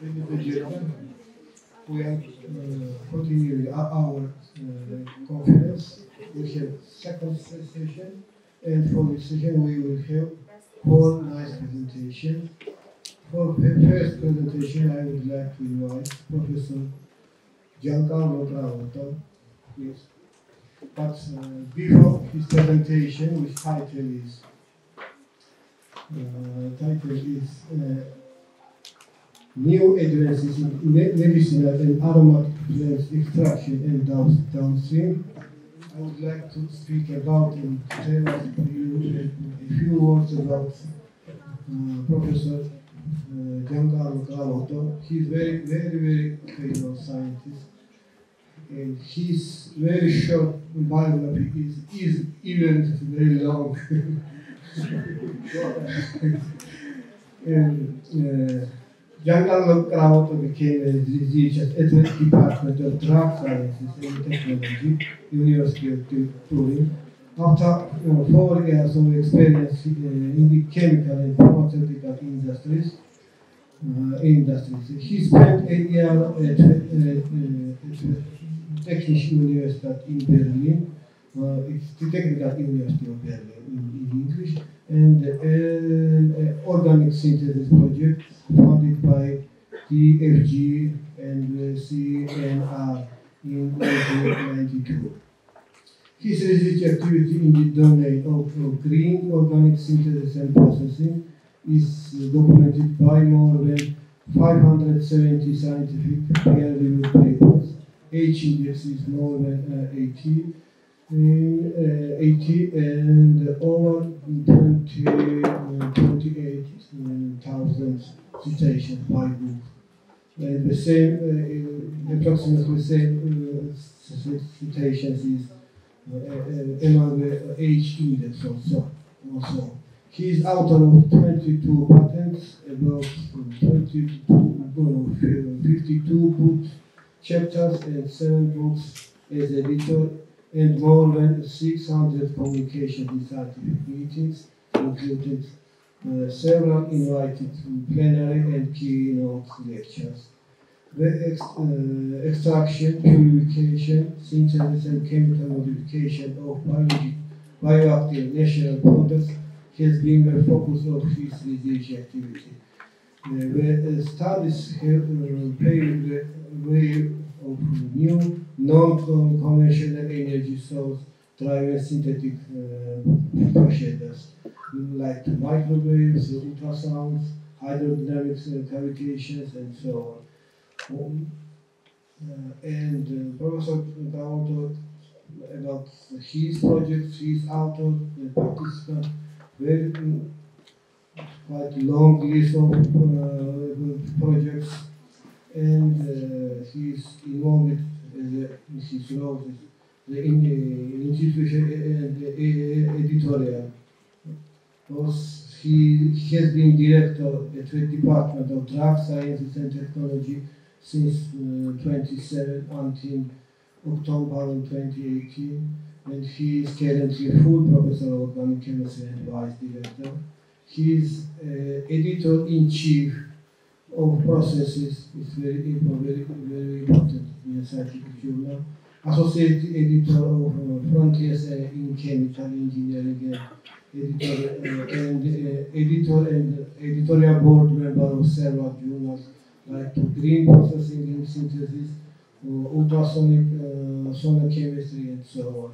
ladies and gentlemen, we are continuing our conference. We have second session, and for this session we will have four nice presentations. For the first presentation, I would like to invite Professor Giancarlo Travolta. Yes. But before his presentation, which title is New Advances in Medicinal and Aromatic Plants Extraction and Downstream, I would like to speak about and tell us a few words about Professor Giancarlo Travolta. He's very famous scientist, and his very short biography is even very long. And Giancarlo Travolta became a researcher at the Department of Drug Sciences and Technology, University of Turin. After 4 years of experience in the chemical and pharmaceutical industries, he spent 8 years at Technische Universität in Berlin. It's the Technical University of Berlin in English, and organic synthesis project funded by DFG and CNR in 1992. His research activity in the domain of green organic synthesis and processing is documented by more than 570 scientific peer-reviewed papers. H-index is more than 80, and over 28,000 citations by book. And the same, approximately the same citations is among the H-index also. He is author of 22 patents, about 52 books, chapters, and 7 books as editor, and more than 600 communications in scientific meetings, including several invited plenary and keynote lectures. The extraction, purification, synthesis, and chemical modification of bioactive natural products has been the focus of his research activity. The studies have paved the way of new, non-conventional energy source driving synthetic procedures like microwaves, ultrasounds, hydrodynamics, cavitations, and so on. And Professor Travolta, about his projects, his author, the participant, very quite long list of projects, and he is involved in his role the institution and the editorial. He has been director at the Department of Drug Sciences and Technology since 27 until October 2018, and he is currently full professor of organic chemistry and vice director. He is editor-in-chief of processes. It's very important in a scientific journal. Associate editor of Frontiers in Chemical Engineering, editor and editorial board member of several journals like Green Processing and Synthesis, Ultrasonic Sonar Chemistry, and so on.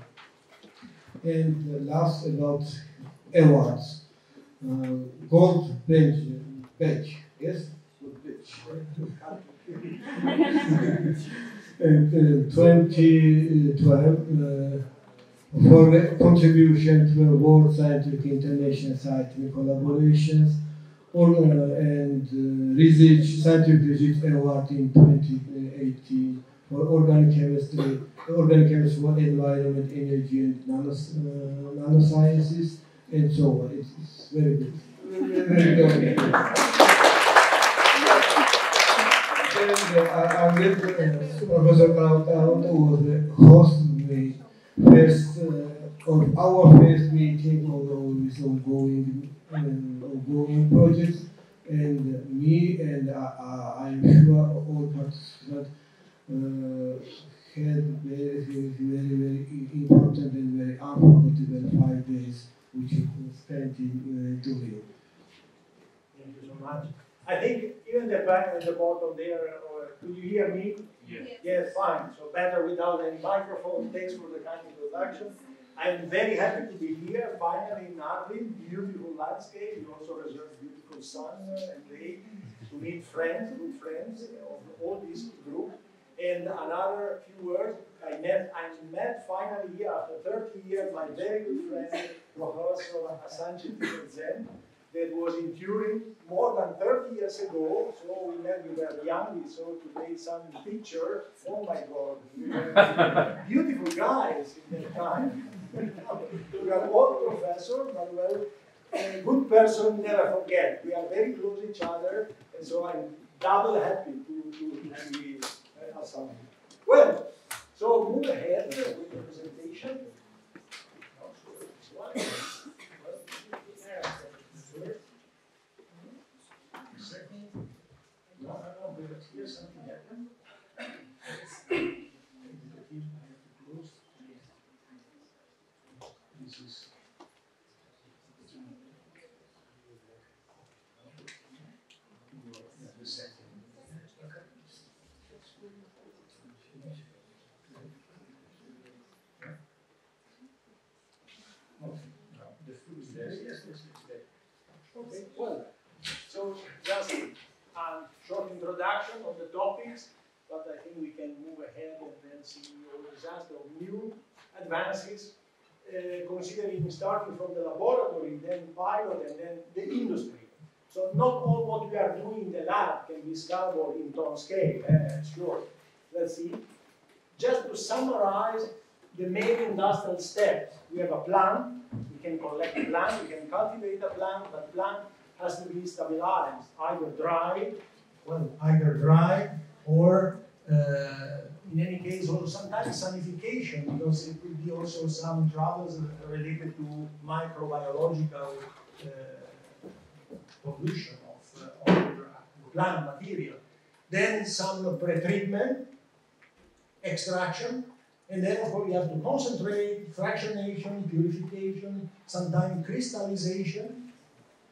And last, about awards. Gold badge, yes? And 2012 for the contribution to World Scientific International Scientific Collaborations and Scientific Research Award in 2018 for organic chemistry for environment, energy, and nanosciences, and so on. It's very good. Very good. And Professor Travolta was the host of the first of our first meeting of this ongoing projects, and me and and I'm sure all participants had very important and very unforgettable 5 days which you spent in Turin. Thank you so much. I think even the panel at the bottom there, do you hear me? Yes. Yes, fine. So better without any microphone. Thanks for the kind introduction. I'm very happy to be here, finally in Artvin, beautiful landscape. You also reserved beautiful sun and day to meet friends, good friends of all this group. And another few words, I met finally here after 30 years my very good friend, Professor Sanchez Zen, that was in Turin more than 30 years ago. So we met, we were young, so to take some picture. Oh my God, we were beautiful guys in that time. We were old professor, but well, a good person never forget. We are very close to each other, and so I'm double happy to be assigned. Well, so move ahead with the presentation. Here's something happened. This is the second. Okay, well, so just a short introduction of the topics, but I think we can move ahead and then see all the results of new advances, considering starting from the laboratory, then pilot, and then the industry. So not all what we are doing in the lab can be scalable in ton scale, sure. Let's see. Just to summarize the main industrial steps, we have a plant, we can collect a plant, we can cultivate a plant, but plant has to be stabilized, either dry or in any case also sometimes sanification, because it could be also some troubles related to microbiological pollution of the plant material. Then some pre-treatment, extraction, and then of course we have to concentrate, fractionation, purification, sometimes crystallization,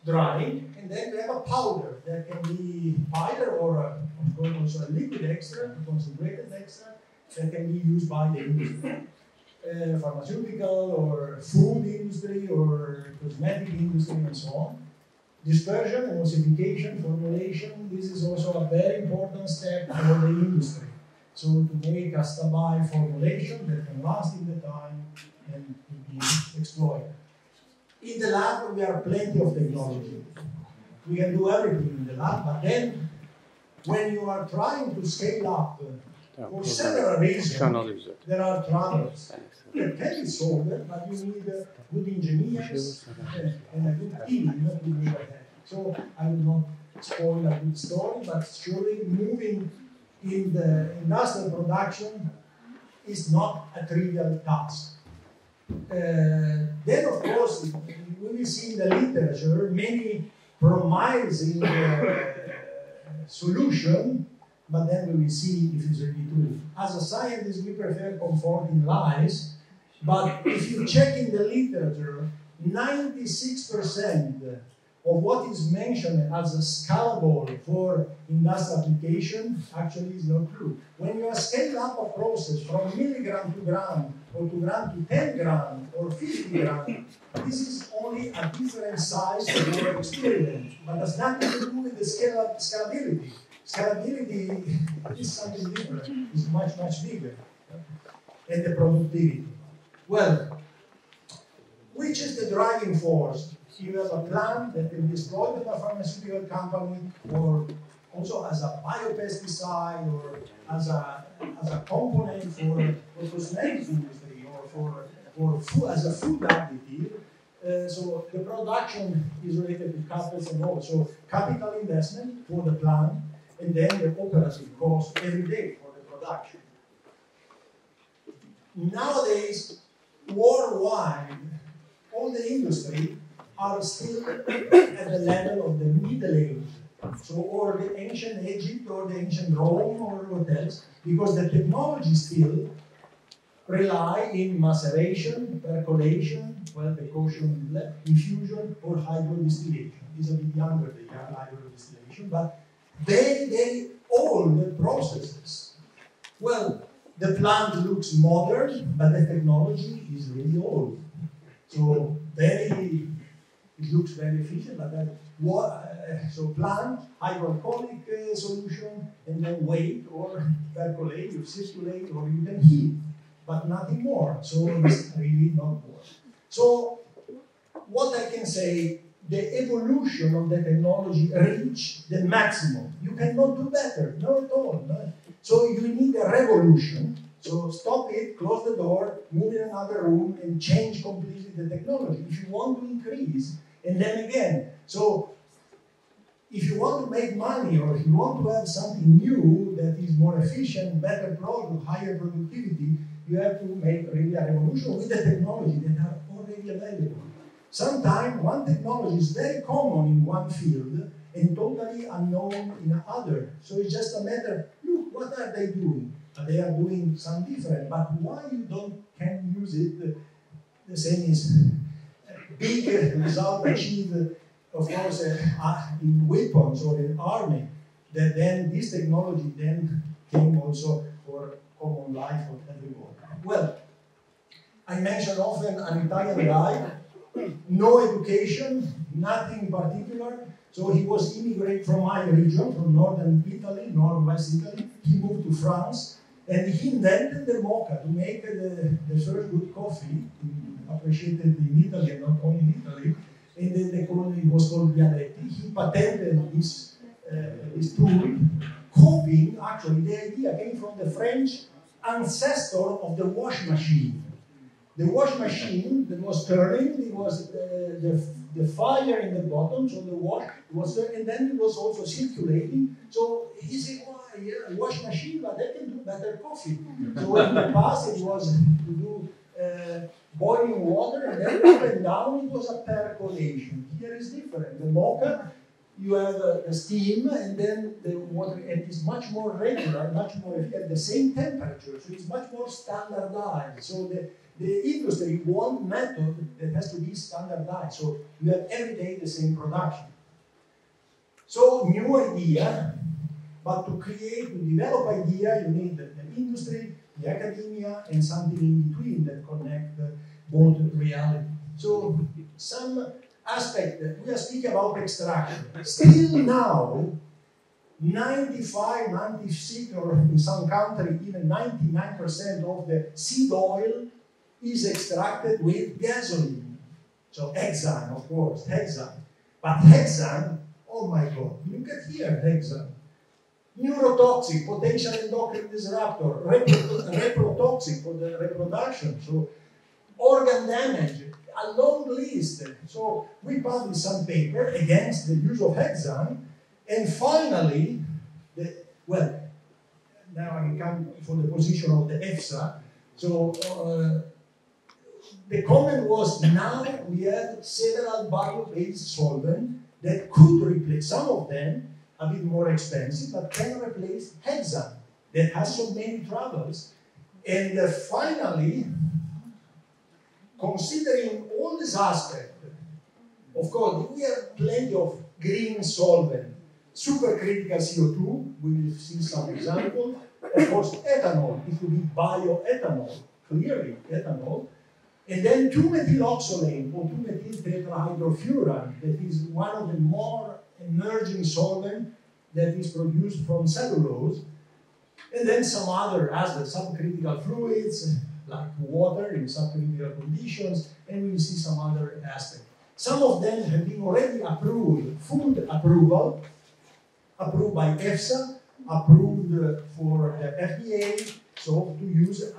drying, and then we have a powder that can be either or of course also a liquid extract, a concentrated extract that can be used by the industry, pharmaceutical or food industry or cosmetic industry and so on. Dispersion, emulsification, formulation, this is also a very important step for the industry. So to make a stable formulation that can last in the time and to be exploited. In the lab, we have plenty of technology. We can do everything in the lab, but then when you are trying to scale up for several reasons, there are troubles. It can be solved, but you need good engineers and a good team to move ahead. So I will not spoil a good story, but surely moving in the industrial production is not a trivial task. Then, of course, we will see in the literature many promising solution, but then we will see if it's really true. As a scientist, we prefer comforting lies, but if you check in the literature, 96% of what is mentioned as a scalable for industrial application actually is not true. When you scale up a process from milligram to gram, or to gram to 10 gram, or 50 gram, this is only a different size of your experiment, but has nothing to do with the scalability. Scalability is something different, it's much, much bigger. And the productivity. Well, which is the driving force? You have a plant that can be exploited by a pharmaceutical company, or also as a biopesticide, or as a component for cosmetic industry, or for food, as a food additive. So the production is related to capital and all. So capital investment for the plant, and then the operative cost every day for the production. Nowadays, worldwide, all the industry are still at the level of the Middle Age. So, or the ancient Egypt, or the ancient Rome, or what else, because the technology still rely in maceration, percolation, well, precaution, infusion, or hydrodistillation. It's a bit younger, the hydrodistillation, but very, very old processes. Well, the plant looks modern, but the technology is really old. So it looks very efficient, but so plant, hydroalcoholic solution, and then wait or percolate, you circulate, or you can heat, but nothing more. So it's really not more. So what I can say, the evolution of the technology reached the maximum. You cannot do better, not at all. No? So you need a revolution. So stop it, close the door, move in another room, and change completely the technology if you want to increase. And then again, so if you want to make money, or if you want to have something new that is more efficient, better product, higher productivity, you have to make really a revolution with the technology that are already available. Sometimes one technology is very common in one field and totally unknown in another. So it's just a matter, look, what are they doing? They are doing something different, but why you can't use it? The same is big result achieved, of course, in weapons or in army, that then this technology then came also for common life for everyone. Well, I mention often an Italian guy, no education, nothing in particular. So he was immigrated from my region, from northern Italy, northwest Italy. He moved to France, and he invented the mocha to make the first good coffee, appreciated in Italy and not only in Italy. And then it was called Bialetti. He patented this tool, copying, actually, the idea came from the French ancestor of the wash machine. The wash machine that was turning, it was the fire in the bottom, so the wash was there, and then it was also circulating. So he said, "Why, yeah, wash machine, but they can do better coffee." So in the past, it was to do boiling water, and then up and down, it was a percolation. Here is different. The mocha, you have the steam, and then the water, and it's much more regular, much more at the same temperature, so it's much more standardized. So the industry wants method that has to be standardized, so you have every day the same production. So new idea, but to develop idea, you need the industry, the academia, and something in between that connect both reality. So some aspect that we are speaking about extraction. Still now, 95, 96, or in some countries, even 99% of the seed oil is extracted with gasoline. So hexane, of course, hexane. But hexane, oh my God, look at here, hexane. Neurotoxic, potential endocrine disruptor, reprotoxic for the reproduction, so organ damage, a long list. So we published some paper against the use of hexane, and finally, now I come for the position of the EFSA. So the comment was, now we have several bio-based solvents that could replace, some of them a bit more expensive, but can replace hexane that has so many troubles. And finally, considering all these aspects, of course, we have plenty of green solvent, supercritical CO2, we will see some examples. Of course, ethanol, it will be bioethanol, clearly ethanol. And then 2-methyloxolane or 2-methyl-tetrahydrofuran, that is one of the more emerging solvent that is produced from cellulose. And then some other aspects, subcritical fluids, like water in subcritical conditions, and we will see some other aspects. Some of them have been already approved, food approval, approved by EFSA, approved for the FDA, so to use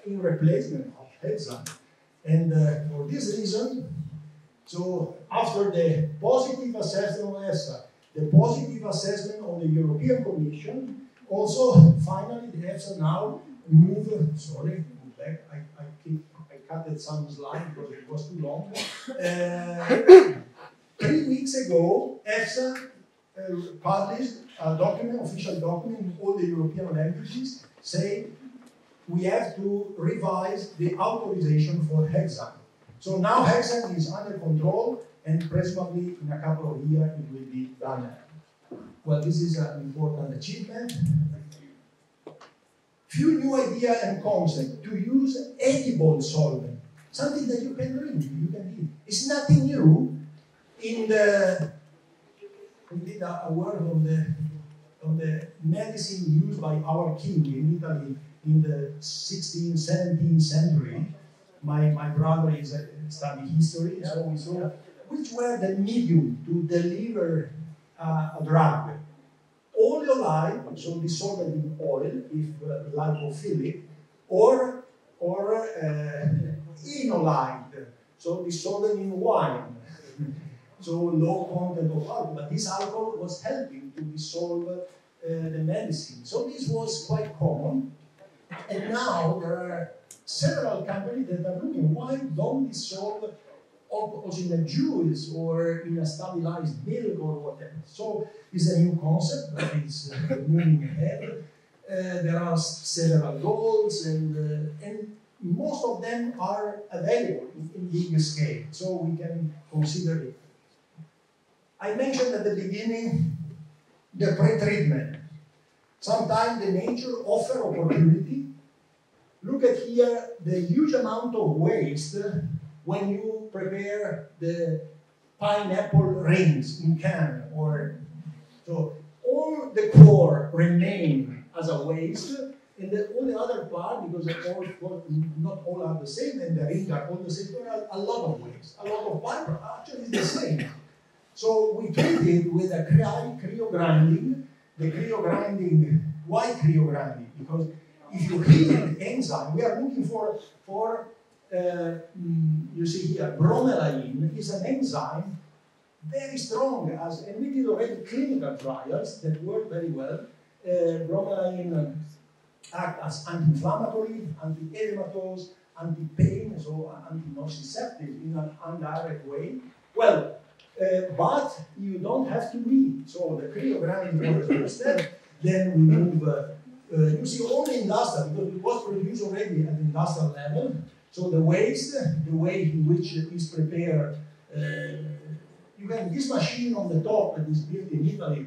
in replacement of hexane. And for this reason, so after the positive assessment of EFSA, the positive assessment of the European Commission, also finally the EFSA now moved, sorry, move back, I cut some slide because it was too long. 3 weeks ago, EFSA published a document, official document in all the European languages, saying we have to revise the authorization for hexane. So now hexane is under control, and presumably in a couple of years it will be done. Well, this is an important achievement. Few new ideas and concepts to use edible solvent, something that you can drink, you can eat. It's nothing new. In the, we did a word on the medicine used by our king in Italy in the 16th, 17th century. My brother is studying history, so we saw which were the medium to deliver a drug. Oleolide, so dissolved in oil, if lipophilic, or enolide, so dissolved in wine, so low content of alcohol. But this alcohol was helping to dissolve the medicine. So this was quite common. And now there are several companies that are looking, why don't dissolve also in a juice or in a stabilized milk or whatever. So it's a new concept that is moving ahead. There are several goals, and most of them are available in big scale, so we can consider it. I mentioned at the beginning the pre-treatment. Sometimes the nature offers opportunity. Look at here the huge amount of waste when you prepare the pineapple rings in can, or so all the core remain as a waste, and all the other part, because not all are the same, and the rings are all the same, there are a lot of waste, a lot of byproduct, actually it's the same. So we treat it with a cryo grinding. The cryo grinding, why cryo grinding? Because if you heat the enzyme, we are looking for you see here, bromelain is an enzyme very strong, and we did already clinical trials that work very well. Bromelain acts as anti-inflammatory, anti-edematous, anti-pain, so anti-nociceptive in an indirect way. Well, but you don't have to eat. So the cryo grinding was the first step. Then we move, you see, only industrial, because it was produced already at the industrial level. So the waste, the way in which it is prepared, you can, this machine on the top that is built in Italy,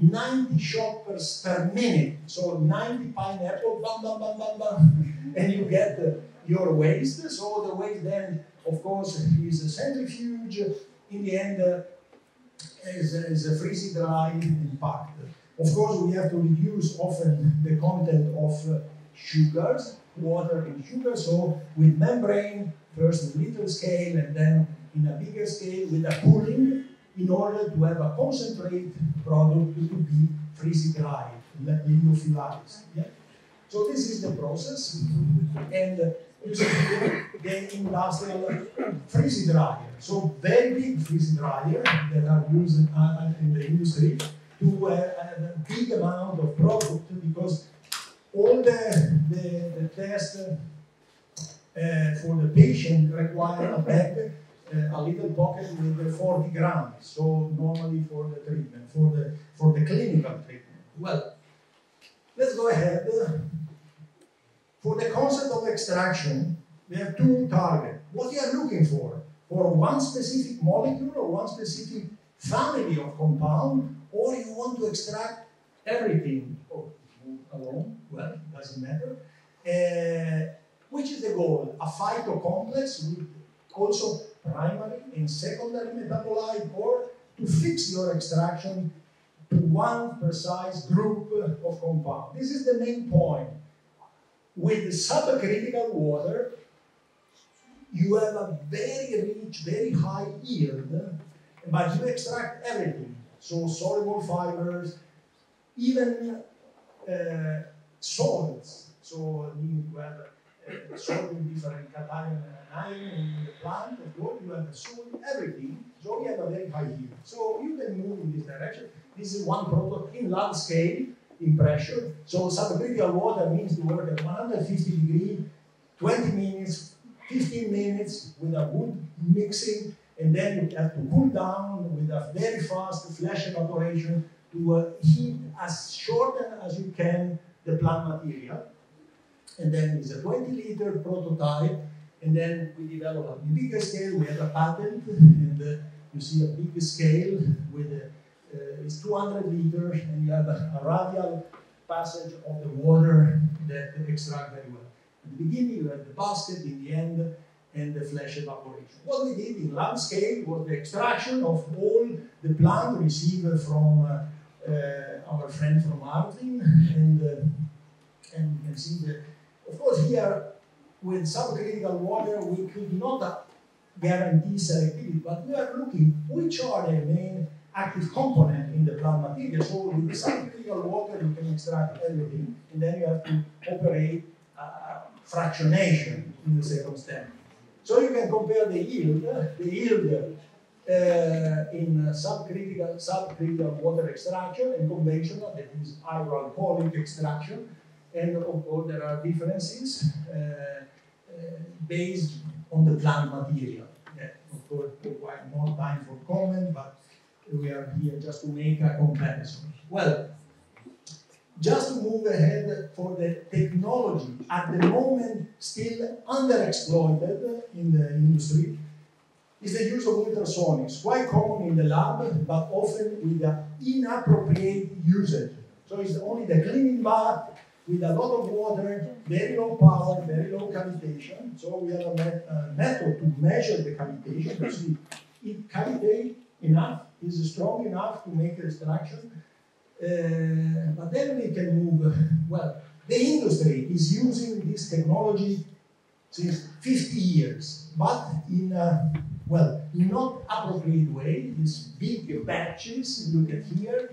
90 shots per minute. So 90 pineapple, bam, bam, bam, bam, bam, and you get your waste. So the waste then, of course, is a centrifuge. In the end, is a freeze dry and packed. Of course, we have to reduce often the content of sugars, water and sugar, so with membrane, first in little scale and then in a bigger scale with a cooling, in order to have a concentrate product to be freeze-dried, lyophilized. Yeah? So this is the process, and you see here the industrial freeze dryer. So very big freeze dryer that are used in the industry to have a big amount of product, because all the tests for the patient require a bag, a little pocket with 40 grams. So normally for the treatment, for the clinical treatment. Well, let's go ahead. For the concept of extraction, we have two targets. What you are looking for one specific molecule or one specific family of compound, or you want to extract everything. Oh, move along. Well, it doesn't matter. Which is the goal? A phytocomplex with also primary and secondary metabolite, or to fix your extraction to one precise group of compound. This is the main point. With subcritical water, you have a very rich, very high yield, but you extract everything. So soluble fibers, even salts. So you have salt in different cation and ion in the plant, of course, you have the salt, everything. So you have a very high yield. So you can move in this direction. This is one product in large scale, in pressure. So subcritical water means to work at 150 degrees, 20 minutes, 15 minutes with a good mixing, and then you have to cool down with a very fast flash evaporation to heat as short as you can the plant material. And then it's a 20-liter prototype, and then we develop a bigger scale. We have a patent, and you see a big scale with it's 200 liters, and you have a radial passage of the water that extract very well. At the beginning, you have the basket, in the end, and the flash evaporation. What we did in lab scale was the extraction of all the plant received from our friend from Artvin, and you can see that, of course, here with subcritical water, we could not guarantee selectivity, but we are looking which are the main active component in the plant material. So with the subcritical water, you can extract everything, and then you have to operate fractionation in the second step. So you can compare the yield in subcritical water extraction and conventional, that is hydroalcoholic extraction. And of course, there are differences based on the plant material. That, of course, require more time for comment, but we are here just to make a comparison. Well, just to move ahead for the technology, at the moment still underexploited in the industry, is the use of ultrasonics, quite common in the lab, but often with an inappropriate usage. So it's only the cleaning bath with a lot of water, very low power, very low cavitation. So we have a method to measure the cavitation to see if cavitate enough, is strong enough to make extraction. But then we can move, well, the industry is using this technology since 50 years, but in a, well, not appropriate way. These big batches, look at here,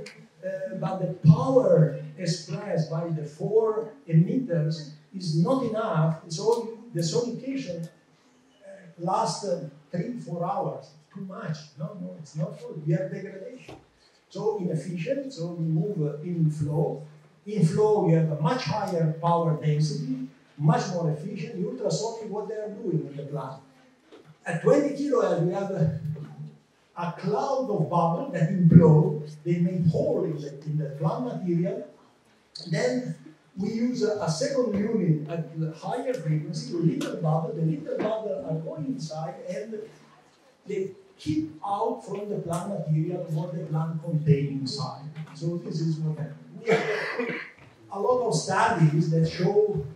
but the power expressed by the 4 emitters is not enough, so the sonication lasts 3-4 hours. Too much. No, it's not good. We have degradation. So inefficient, so we move in flow. In flow, we have a much higher power density, much more efficient. The ultrasonic, what they are doing in the plant. At 20 kilohertz, we have a cloud of bubble that implode. They make hole in the plant material. Then we use a second unit at the higher frequency, little bubble. The little bubble are going inside and they keep out from the plant material what the plant contains inside. So this is what happens. We have a lot of studies that show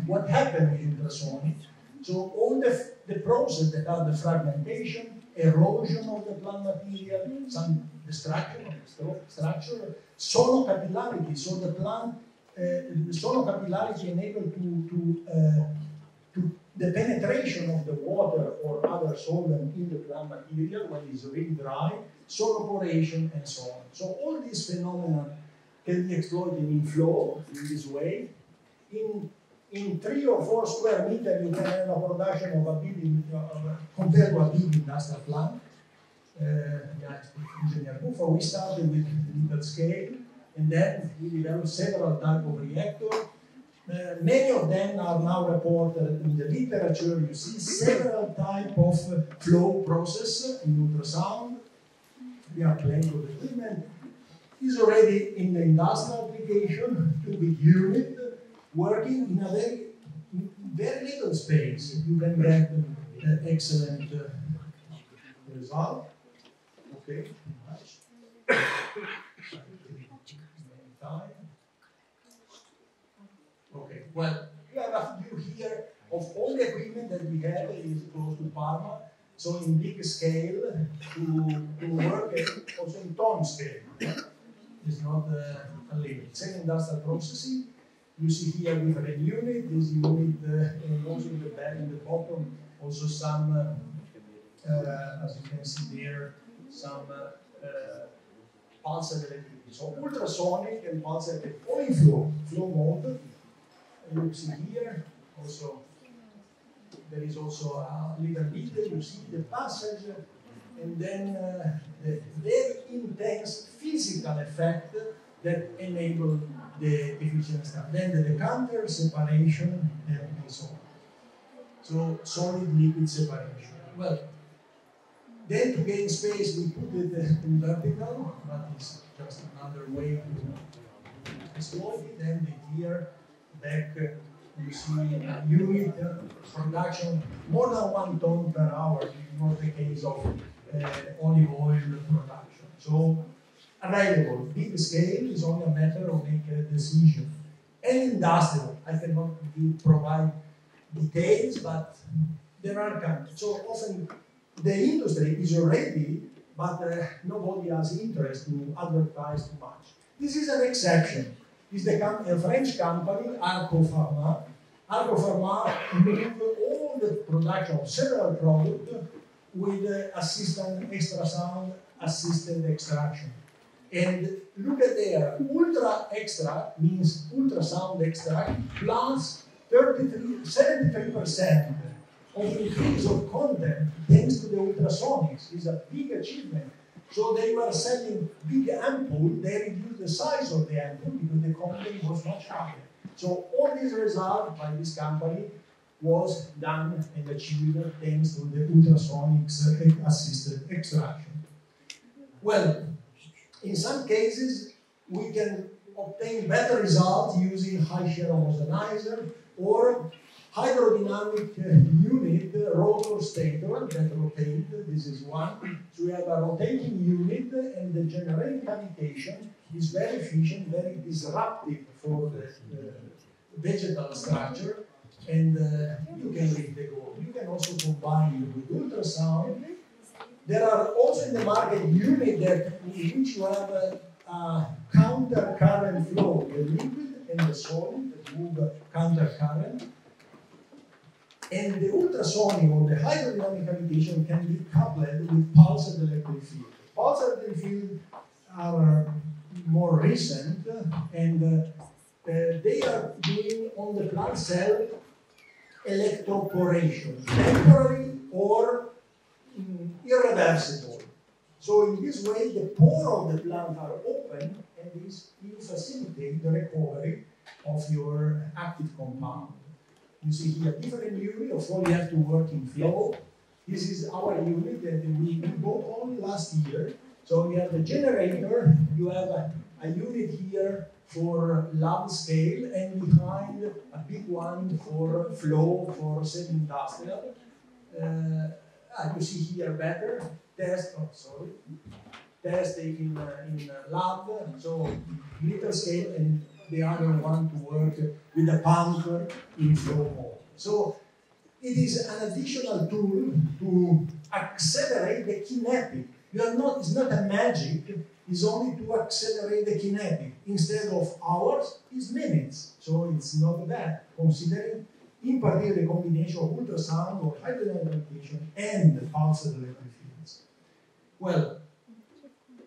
what happened in ultrasonic. So all the process that are the fragmentation, erosion of the plant material, some destruction of the structure, sonocapillarity. So the plant, the sonocapillarity enabled to the penetration of the water or other solvent in the plant material when it's really dry, sonoporation, and so on. So all these phenomena can be exploited in flow in this way. In 3 or 4 square meters, you can have a production of a big, compared to a big industrial plant. Engineer Buffa, we started with little scale, and then we developed several types of reactors. Many of them are now reported in the literature. You see several types of flow process in ultrasound. We are playing with equipment. It's already in the industrial application, 2-bit unit, working in a very little space. You can get excellent result. Okay. Okay, well, you have a view here of all the equipment that we have is close to Parma, so in big scale to work also in ton scale. It's not a limit. Same industrial processing. You see here different unit. This unit and also in the back and the bottom, also some, as you can see there, some pulse electricity. So ultrasonic and pulse electricity, all in flow mode. You see here also there is also a little bit. You see the passage, and then the very intense physical effect that enable the efficient stuff. Then the decanter separation and so on. So solid liquid separation. Well, Then to gain space, we put it in vertical, but it's just another way to exploit it. And here, back, you see unit production, more than 1 ton per hour. It was the case of olive oil production. So, available, big scale is only a matter of making a decision. And industrial, I cannot provide details, but there are countries. So often the industry is ready, but nobody has interest to advertise too much. This is an exception. It's a French company, Arco Pharma. Arco Pharma moved all the production of several products with extrasound assisted extraction. And look at there, ultra extract means ultrasound extract plus 73% of increase of content thanks to the ultrasonics. Is a big achievement. So they were selling big ampoule, they reduced the size of the ampoule because the content was much higher. So all these results by this company was done and achieved thanks to the ultrasonics assisted extraction. Well, in some cases, we can obtain better results using high shear homogenizer or hydrodynamic unit rotor stator that rotate. This is one. So we have a rotating unit, and the generating cavitation is very efficient, very disruptive for the vegetal structure, and you can reach the goal. You can also combine it with ultrasound. There are also in the market units in which you have a counter current flow, the liquid and the solid that move counter current. And the ultrasonic or the hydrodynamic cavitation can be coupled with pulsed electric field. Pulsed electric field are more recent, and they are doing on the plant cell electroporation, temporary or irreversible. So in this way, the pores of the plant are open, and this will facilitate the recovery of your active compound. You see here different unit, of course you have to work in flow. This is our unit that we bought only last year. So we have the generator, you have a unit here for lab scale, and behind a big one for flow, for semi-industrial. You see here better, test in lab, so little scale, and the other one to work with the pump in flow mode. So it is an additional tool to accelerate the kinetic. It's not a magic, it's only to accelerate the kinetic. Instead of hours, it's minutes. So it's not bad, considering in particular the combination of ultrasound or hydrodynamic cavitation and the pulsed electric fields. Well,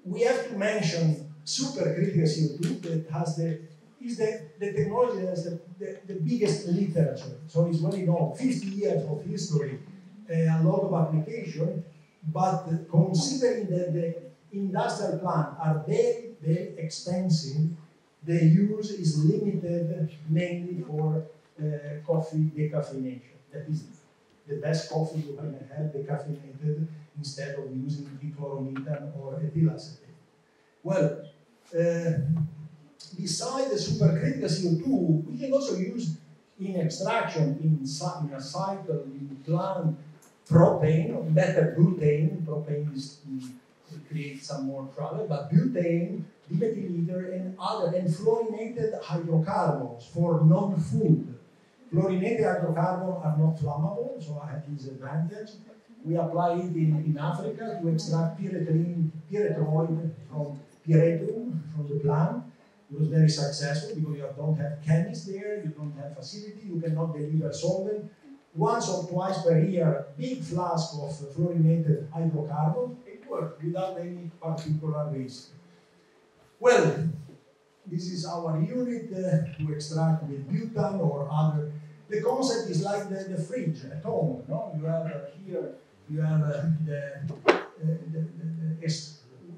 we have to mention supercritical CO2 that has the technology that has the biggest literature. So it's well known, 50 years of history, a lot of application, but considering that the industrial plants are very, very expensive, the use is limited mainly for coffee decaffeination. That is the best coffee you can have decaffeinated instead of using dichloromethane or ethyl acetate. Well, besides the supercritical CO2, we can also use in extraction, in a cycle, in plant, propane, or better butane. Propane is creates some more trouble, but butane, dimethyl ether, and other, and fluorinated hydrocarbons for non-food. Fluorinated hydrocarbons are not flammable, so I have this advantage. We apply it in Africa to extract pyrethroid from pyretum, from the plant. It was very successful because you don't have chemists there, you don't have facility, you cannot deliver solvent. Once or twice per year, big flask of fluorinated hydrocarbon, it worked without any particular risk. Well, this is our unit to extract with butane or other. The concept is like the fridge at home. No? You have here, you have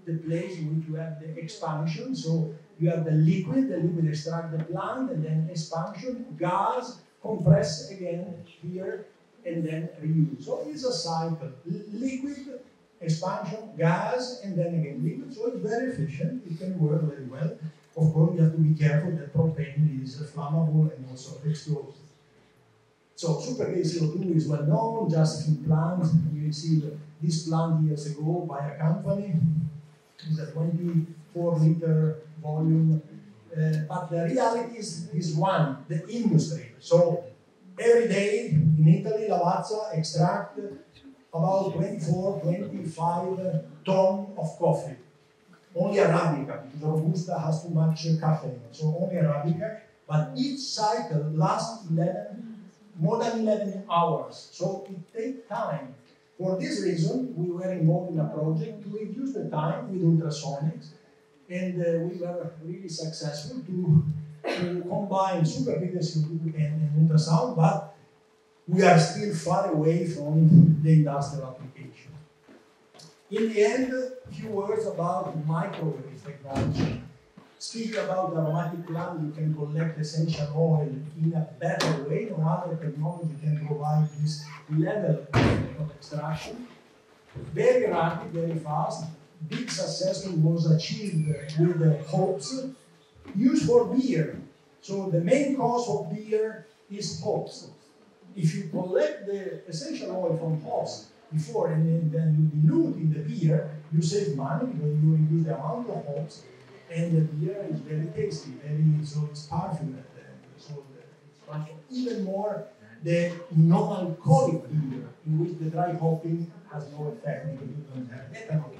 the place in which you have the expansion. So you have the liquid extract the plant, and then expansion, gas, compress again here, and then reuse. So it's a cycle. Liquid expansion, gas, and then again liquid. So it's very efficient. It can work very well. Of course, you have to be careful that propane is flammable and also explosive. So supergate CO2 is well known, just in plants. You see this plant years ago by a company. It's a 24-liter volume. But the reality is one, the industry. So every day in Italy, Lavazza extract about 24, 25 tons of coffee. Only Arabica, because Robusta has too much caffeine. So only Arabica. But each cycle lasts more than 11 hours. So it takes time. For this reason, we were involved in a project to reduce the time with ultrasonics. And we were really successful to combine supercritical CO2 and ultrasound, but we are still far away from the industrial application. In the end, a few words about microwave technology. Speaking about aromatic plant, you can collect essential oil in a better way. No other technology can provide this level of extraction. Very rapid, very fast. Big success was achieved with the hops used for beer. So the main cause of beer is hops. If you collect the essential oil from hops before and then you dilute in the beer, you save money because you reduce the amount of hops, and the beer is very tasty, so it's perfumed, so it's much even more the non-alcoholic beer, in which the dry hopping has no effect because you don't have ethanol.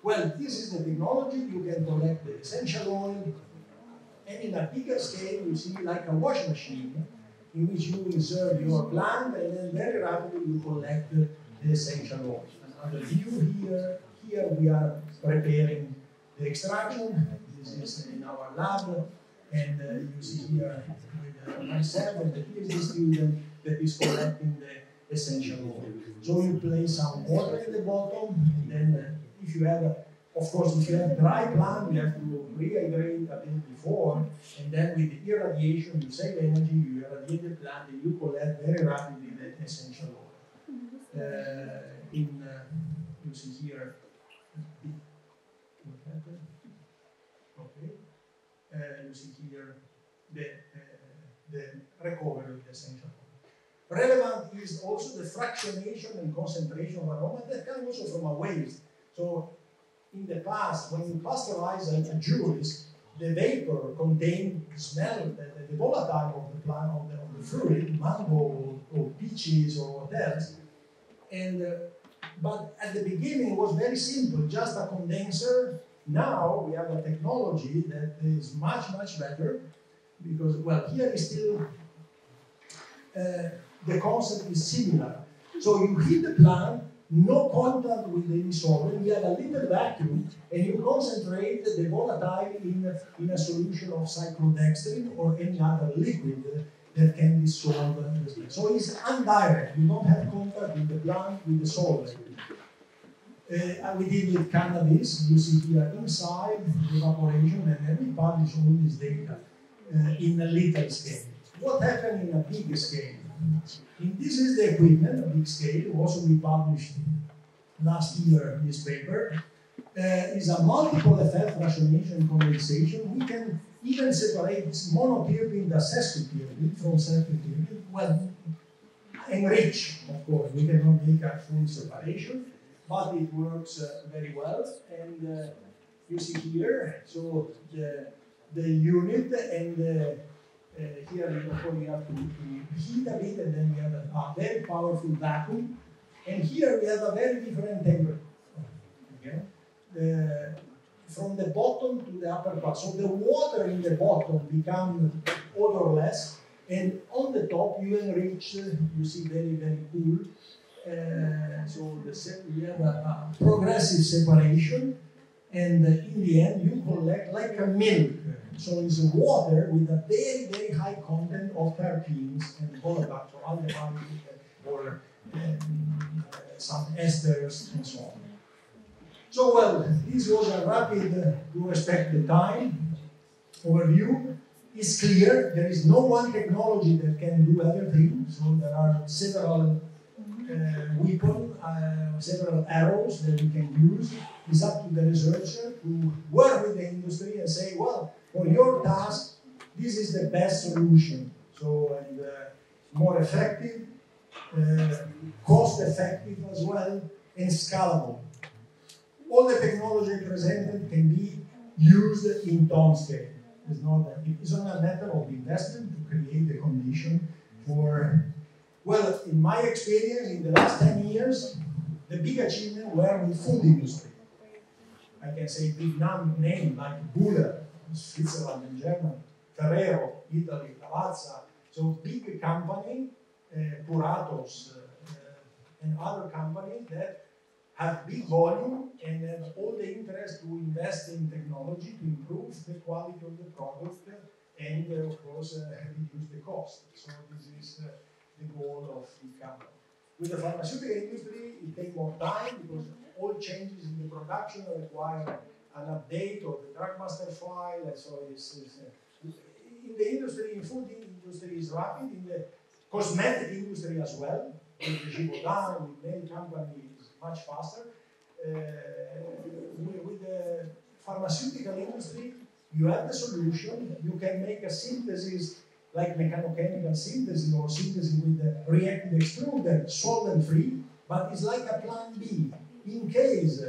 Well, this is the technology. You can collect the essential oil, and in a bigger scale, you see like a wash machine in which you insert your plant, and then very rapidly you collect the essential oil. Another view here. Here we are preparing the extraction. This is in our lab, and you see here with myself and the PhD student that is collecting the essential oil. So you place some water in the bottom, and then if you have, of course, if you have dry plant, you have to rehydrate a bit before, and then with the irradiation, you save energy, you irradiate the plant, and you collect very rapidly the essential oil. You see here, you see here the recovery of the essential oil. Relevant is also the fractionation and concentration of aroma that comes also from a waste. So in the past, when you pasteurize a juice, the vapor contained smell, the volatile of the plant, of the fluid, mango or peaches or what else. And but at the beginning it was very simple, just a condenser. Now we have a technology that is much, much better because, well, here is still the concept is similar. So you heat the plant, no contact with any solvent, you have a little vacuum, and you concentrate the volatile in a solution of cyclodextrin or any other liquid that can dissolve. So it's indirect, you don't have contact with the plant, with the solvent. We did with cannabis, you see here inside the evaporation, and then we publish all this data in a little scale. What happened in a big scale? This is the equipment, a big scale. Also, we published last year this paper. Is a multiple effect fractionation condensation. We can even separate monotherapy and sesquiterpene from self-terpene. Well, enrich, of course. We cannot make a full separation, but it works very well. And you see here, so the unit and here you have to heat a bit, and then we have a very powerful vacuum. And here we have a very different temperature. Okay? From the bottom to the upper part. So the water in the bottom becomes odorless, and on the top you enrich, you see very, very cool. So we have a progressive separation, and in the end you collect like a milk. So it's water with a very, very high content of terpenes and volatiles, so aldehyde or some esters and so on. So, well, this was a rapid, to respect the time, overview. It's clear there is no one technology that can do everything, so there are several weapon, several arrows that we can use. It's up to the researcher to work with the industry and say, well, for your task, this is the best solution. So, and more effective, cost effective as well, and scalable. All the technology presented can be used in ton scale. It's only a matter of investment to create the condition for, well, in my experience, in the last 10 years, the big achievement were with food industry. I can say big name like Buller, Switzerland and Germany, Ferrero, Italy, Lavazza. So big company, Puratos, and other companies that have big volume and have all the interest to invest in technology to improve the quality of the product and, of course, reduce the cost. So this is the goal of the company. With the pharmaceutical industry, it takes more time because all changes in the production require an update of the drug master file. And so in the industry, in food industry is rapid, in the cosmetic industry as well. With the Givaudan, with many companies, much faster. With the pharmaceutical industry, you have the solution. You can make a synthesis like mechanochemical synthesis or synthesis with the reactive extruder, solvent-free, but it's like a plan B. In case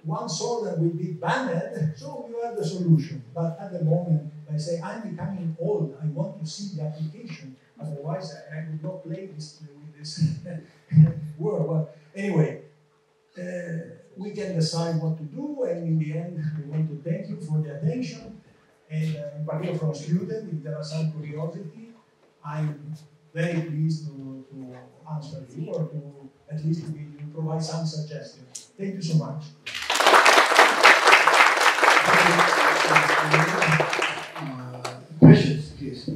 one solvent will be banned, so you have the solution. But at the moment, I say, I'm becoming old. I want to see the application. Otherwise, I would not play this with this word. But anyway, we can decide what to do, and in the end, we want to thank you for the attention. And in particular from students, if there are some curiosity, I'm very pleased to answer you or to at least to provide some suggestions. Thank you so much. Questions, please.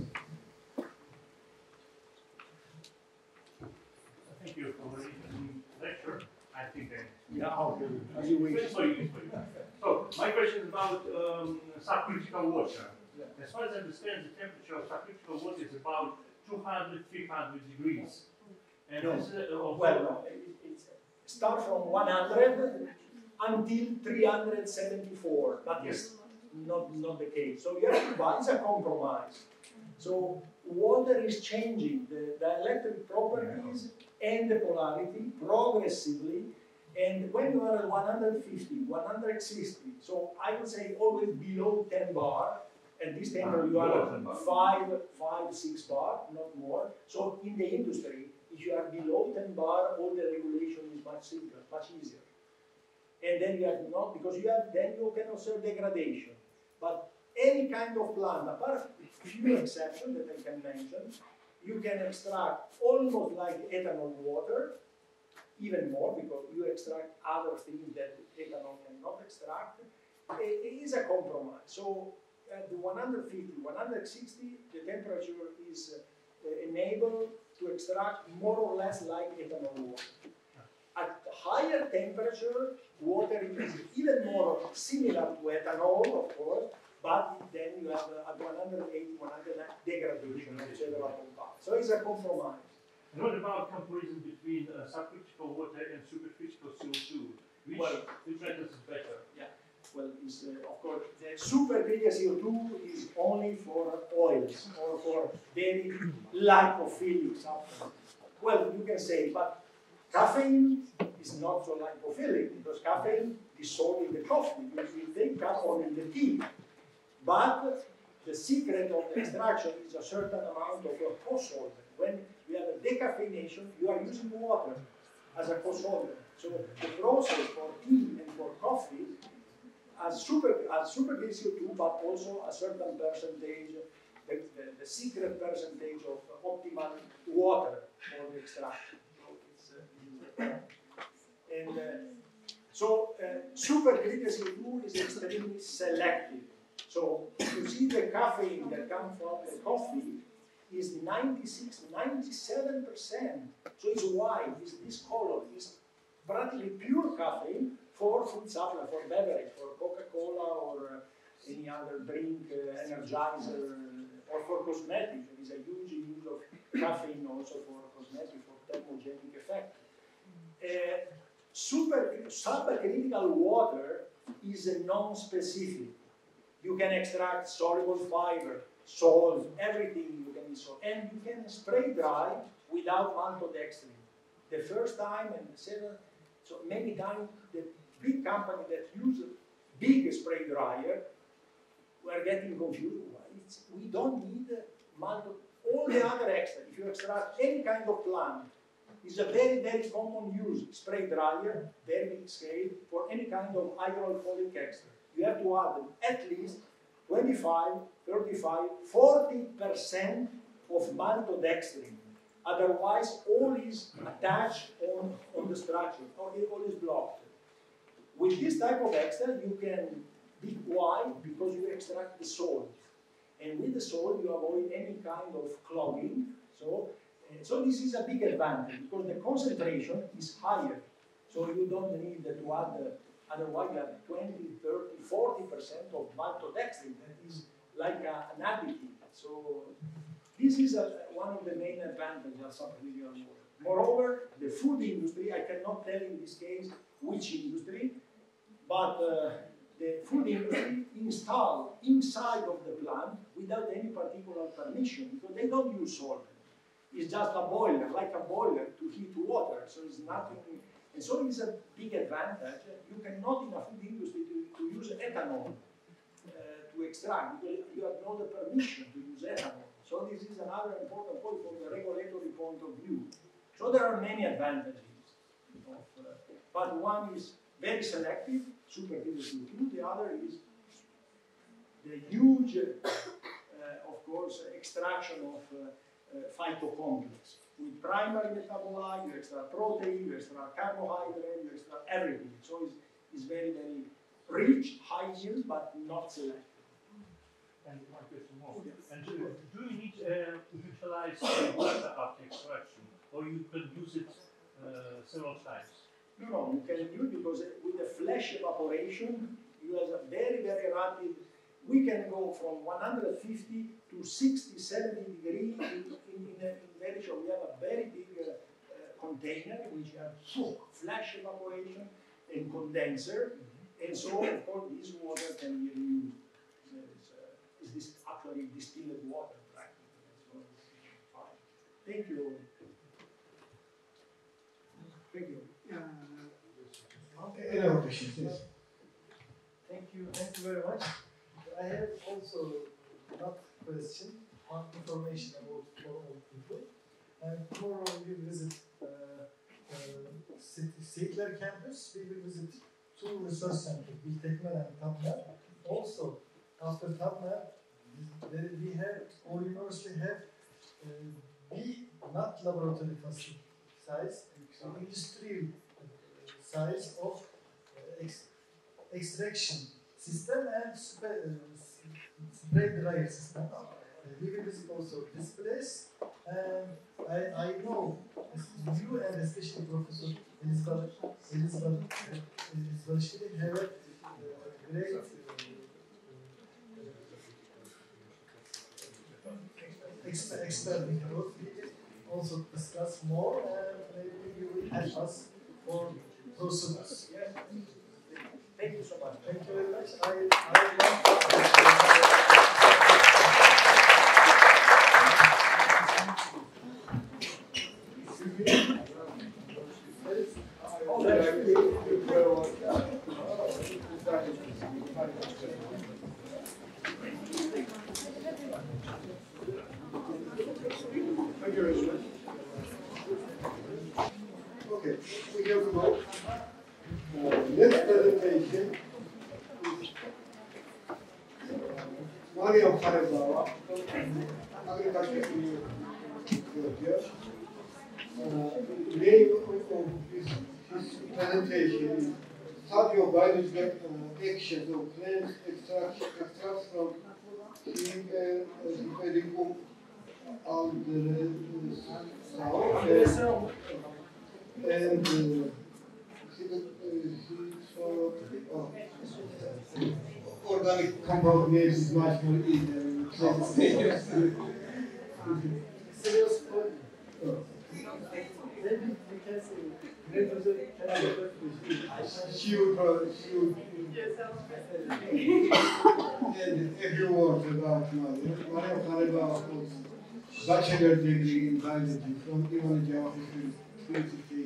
Thank you for the lecture. I think Yeah, okay. As you wish. So, my question is about subcritical water. As far as I understand, the temperature of subcritical water is about 200, 300 degrees. And no. this is, Well, it starts from 100 until 374. That is not the case. So you have to buy, it's a compromise. So water is changing the electric properties and the polarity progressively. And when you are at 150, 160, so I would say always below 10 bar, at this temperature you are at 5, 6 bar, not more. So in the industry, if you are below 10 bar, all the regulation is much simpler, much easier. And then you have not, because then you can observe degradation. But any kind of plant, apart from few exceptions that I can mention, you can extract almost like ethanol water, even more because you extract other things that ethanol cannot extract. It is a compromise. So at the 150, 160, the temperature is enabled to extract more or less like ethanol water. At higher temperature, water is even more similar to ethanol, of course, but then you have at 180, 100 degradation of several compounds. So it's a compromise. And what about comparison between subcritical water and supercritical CO2? Which methods is better? Yeah. Well, of course, the supercritical CO2 is only for oils or for very lipophilic substances. Well, you can say, but caffeine is not so lipophilic because caffeine dissolves in the coffee. You take caffeine in the tea. But the secret of the extraction is a certain amount of a co-solvent. When you have a decaffeination, you are using water as a co-solvent. So the process for tea and for coffee has supercritical CO2, but also a certain percentage, the secret percentage of optimal water for the extraction. So supercritical CO2 is extremely selective. So you see the caffeine that comes from the coffee is 96, 97%. So it's white, it's this color, it's practically pure caffeine for food supplement, for beverage, for Coca-Cola or any other drink, energizer, or for cosmetics. There is a huge use of caffeine also for cosmetics, for thermogenic effect. Supercritical water is a non-specific. You can extract soluble fiber, salt, everything you can dissolve, and you can spray dry without maltodextrin. The first time and the second, so many times the big company that use a big spray dryer were getting confused. We don't need maltodextrin. All the other extra, if you extract any kind of plant, is a very, very common use. Spray dryer, very big scale, for any kind of hydroalcoholic extract. You have to add at least 25, 35, 40% of maltodextrin. Otherwise, all is attached on the structure, all is blocked. With this type of extract, you can be why? Because you extract the salt. And with the salt, you avoid any kind of clogging. So this is a big advantage because the concentration is higher. So you don't need to add, otherwise you have 20, 30, 40% of maltodextrin. That is like an additive. So this is one of the main advantages of supercritical water. Moreover, the food industry, I cannot tell in this case which industry, but the food industry installed inside of the plant without any particular permission because they don't use salt. It's just a boiler, like a boiler to heat water. So it's nothing, and so it's a big advantage. You cannot in a food industry to use ethanol to extract because you have no permission to use ethanol. So this is another important point from the regulatory point of view. So there are many advantages, but one is very selective, supercritical 2. The other is the huge, of course, extraction of phytocomplex. With primary metabolite, you extract protein, you extract carbohydrate, you extract everything. So it's very, very rich, high yield, but not selective. And one question more. And do you need to utilize water after extraction, or you can use it several times? No, you can use because with the flash evaporation, you have a very, very rapid. We can go from 150 to 60, 70 degrees in very short. We have a very big container which have flash evaporation and condenser, and so of course this water can be reused. Is this actually distilled water practically? So it's fine. Thank you. Thank you. Okay, any other questions? Yes. Thank you very much. I have also not question, one information about for all people. And tomorrow we will visit Seekler campus. We will visit 2 research centers, Biltekmen and Tabner. Also, after Tabner, we have, our university have not laboratory facility size, industrial size of extraction system and spray dryer system. We will visit also this place, and I know you and especially Professor Elizabeth have a great expert. We will also discuss more, and maybe you will help us for procedures. Thank you so much. Thank you very much. Okay, we go to next presentation is Mariam Kharezawa, Agriculture University. Name of his presentation is Study of Biological Actions of Plants Extracts from Sympedicum aldersaum, and organic compound names is much more easier. Serious point. Maybe we can say She would and a few words about Mariam. Mariam Khaleba holds bachelor degree in biology from Imam Jawahir University,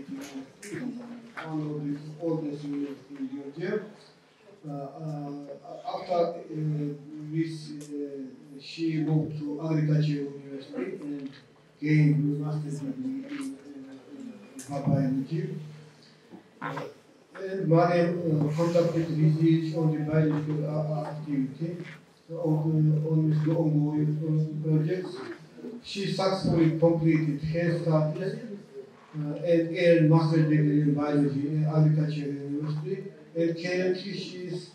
one of the oldest universities in Georgia. After this, she moved to Agriculture University and gained master's degree in biology. And Mariam conducted research on the biological activity on the ongoing projects. She successfully completed her studies and earned master's degree in biology in Agriculture University. And currently she is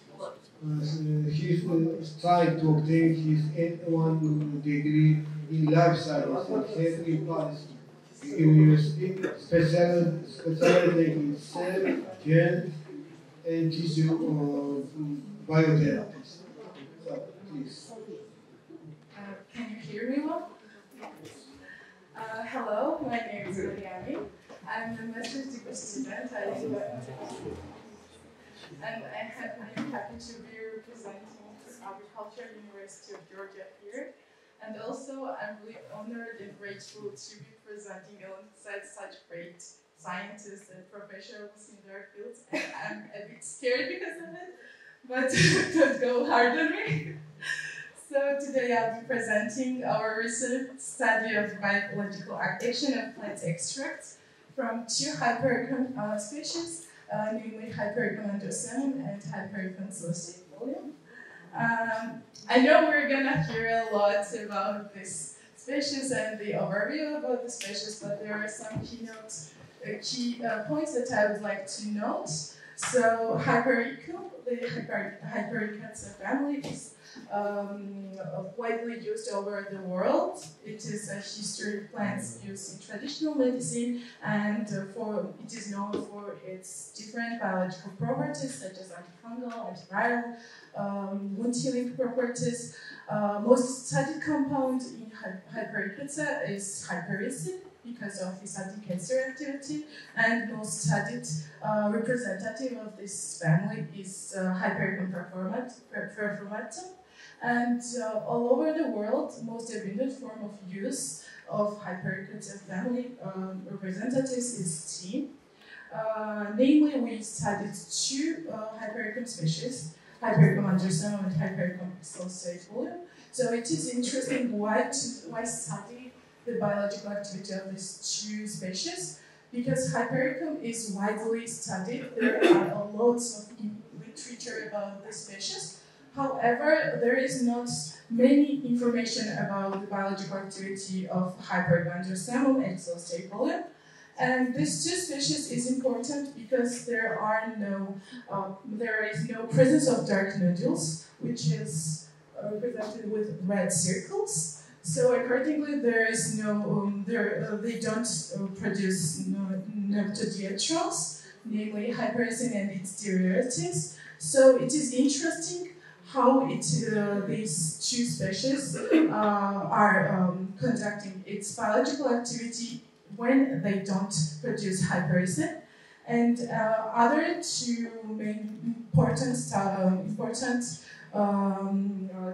trying to obtain his N1 degree in life science in Paris University, specializing in cell, gene, and tissue biotherapies. So, please. Can you hear me well? Hello, my name is Mariami. I'm a master's degree student at and I'm happy to be representing Agriculture University of Georgia here. And also, I'm really honored and grateful to be presenting alongside such great scientists and professionals in their fields. And I'm a bit scared because of it, but don't go hard on me. So today I'll be presenting our recent study of biological action of plant extracts from two Hypericum species, namely Hypericum androsemum and Hypericum solstafolium. I know we're gonna hear a lot about this species and the overview about the species, but there are some key points that I would like to note. So Hypericum, the Hypericum family is widely used over the world. It is a history of plants used in traditional medicine, and it is known for its different biological properties such as antifungal, antiviral, wound healing properties. Most studied compound in Hypericum is hypericin because of its anti-cancer activity, and most studied representative of this family is Hypericum performatum. And all over the world, most abundant form of use of Hypericum family representatives is tea. Namely, we studied two Hypericum species, Hypericum androsemum and Hypericum solstafolium. So it is interesting why study the biological activity of these two species, because Hypericum is widely studied. There are lots of literature about this species. However, there is not many information about the biological activity of Hypericum androsemum and solstafolium. And these two species is important because there is no presence of dark nodules, which is represented with red circles. So accordingly, there is they don't produce neptodietrons, namely hypericin and its derivatives. So it is interesting how these two species are conducting its biological activity when they don't produce hypericin. And other two main important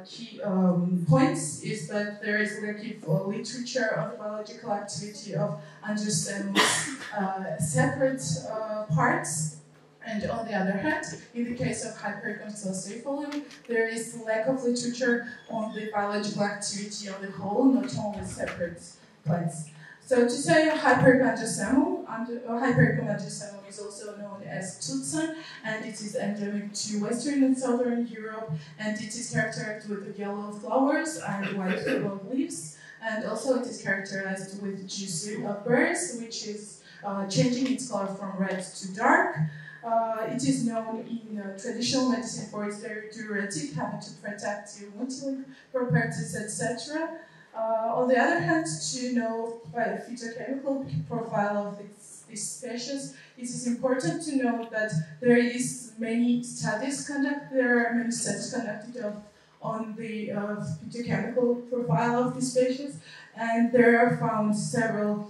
key points is that there is lack of literature on the biological activity of androsemum's separate parts. And on the other hand, in the case of Hypericum solstafolium, there is lack of literature on the biological activity of the whole, not only separate plants. So to say Hypericum androsemum is also known as Tutsan, and it is endemic to Western and Southern Europe, and it is characterized with yellow flowers and white leaves, and also it is characterized with juicy berries, which is changing its color from red to dark. It is known in traditional medicine for its diuretic, hepatoprotective, wound healing properties, etc. On the other hand, to know by the phytochemical profile of this species, it is important to note that there are many studies conducted on the phytochemical profile of the species, and there are found several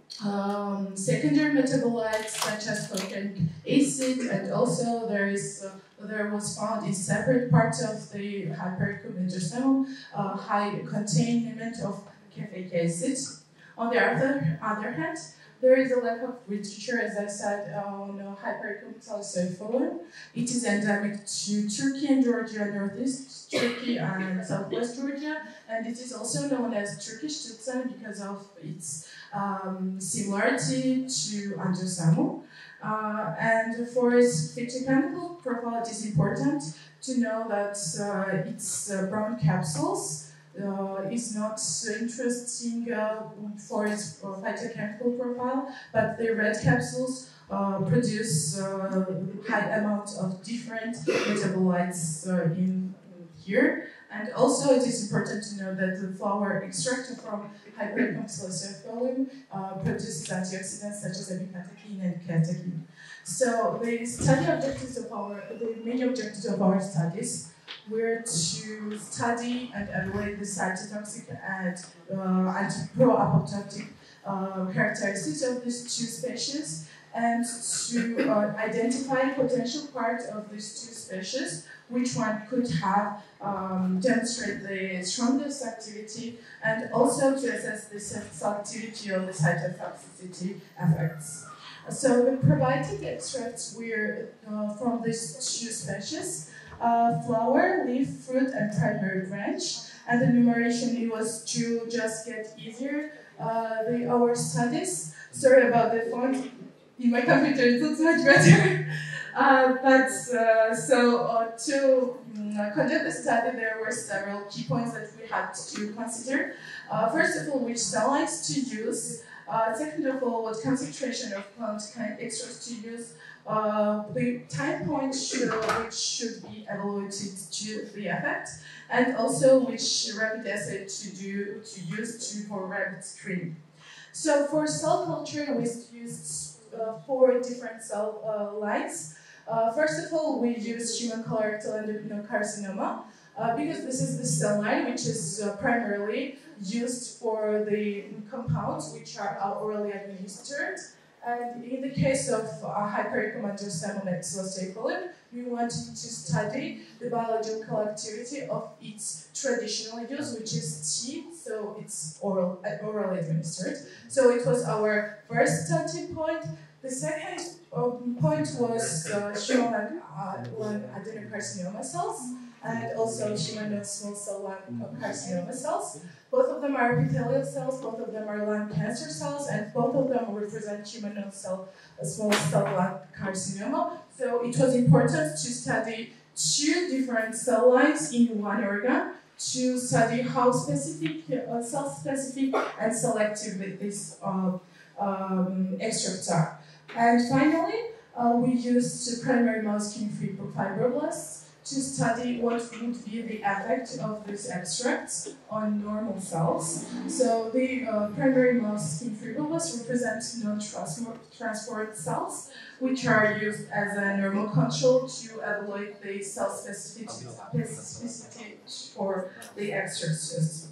secondary metabolites such as chloric acid, and also there was found in separate parts of the Hypericum endospermum high containment of caffeic acid. On the other hand, there is a lack of literature, as I said, on Hypericum thalassifolia. It is endemic to Turkey and Georgia, northeast Turkey and southwest Georgia, and it is also known as Turkish tutsan because of its similarity to androsamu. And for its phytochemical profile, it is important to know that its brown capsules is not interesting for its phytochemical profile, but the red capsules produce high amount of different metabolites in here. And also it is important to know that the flower extracted from Hypericum thalassifolia produces antioxidants such as epicatechin and catechin. So the main objectives of our studies were to study and evaluate the cytotoxic and anti-pro-apoptotic characteristics of these two species, and to identify potential part of these two species, which one could have demonstrate the strongest activity, and also to assess the selectivity of the cytotoxicity effects. So the provided extracts were from these two species: flower, leaf, fruit, and primary branch. And the numeration, it was to just get easier our studies. Sorry about the font. In my computer, it looks much better. To conduct the study, there were several key points that we had to consider. First of all, which cell lines to use. Second of all, what concentration of plant extracts to use. The time point which should be evaluated to the effect, and also which rapid assay to use for rapid screening. So for cell culture, we used 4 different cell lines. First of all, we use human colorectal adenocarcinoma because this is the cell line which is primarily used for the compounds which are orally administered. And in the case of Hypericum endospermum thalassifolia, we wanted to study the biological activity of its traditional use, which is tea, so it's orally administered. So it was our first starting point. The second point was human lung adenocarcinoma cells, and also human non-small cell lung carcinoma cells. Both of them are epithelial cells, both of them are lung cancer cells, and both of them represent human non-small cell lung carcinoma. So it was important to study 2 different cell lines in one organ to study how specific, cell-specific and selective these extracts are. And finally, we used primary mouse skin-free fibroblasts to study what would be the effect of these extracts on normal cells. So the primary mouse skin-free fibroblasts represent non-transformed cells, which are used as a normal control to evaluate the cell specificity for the extracts used.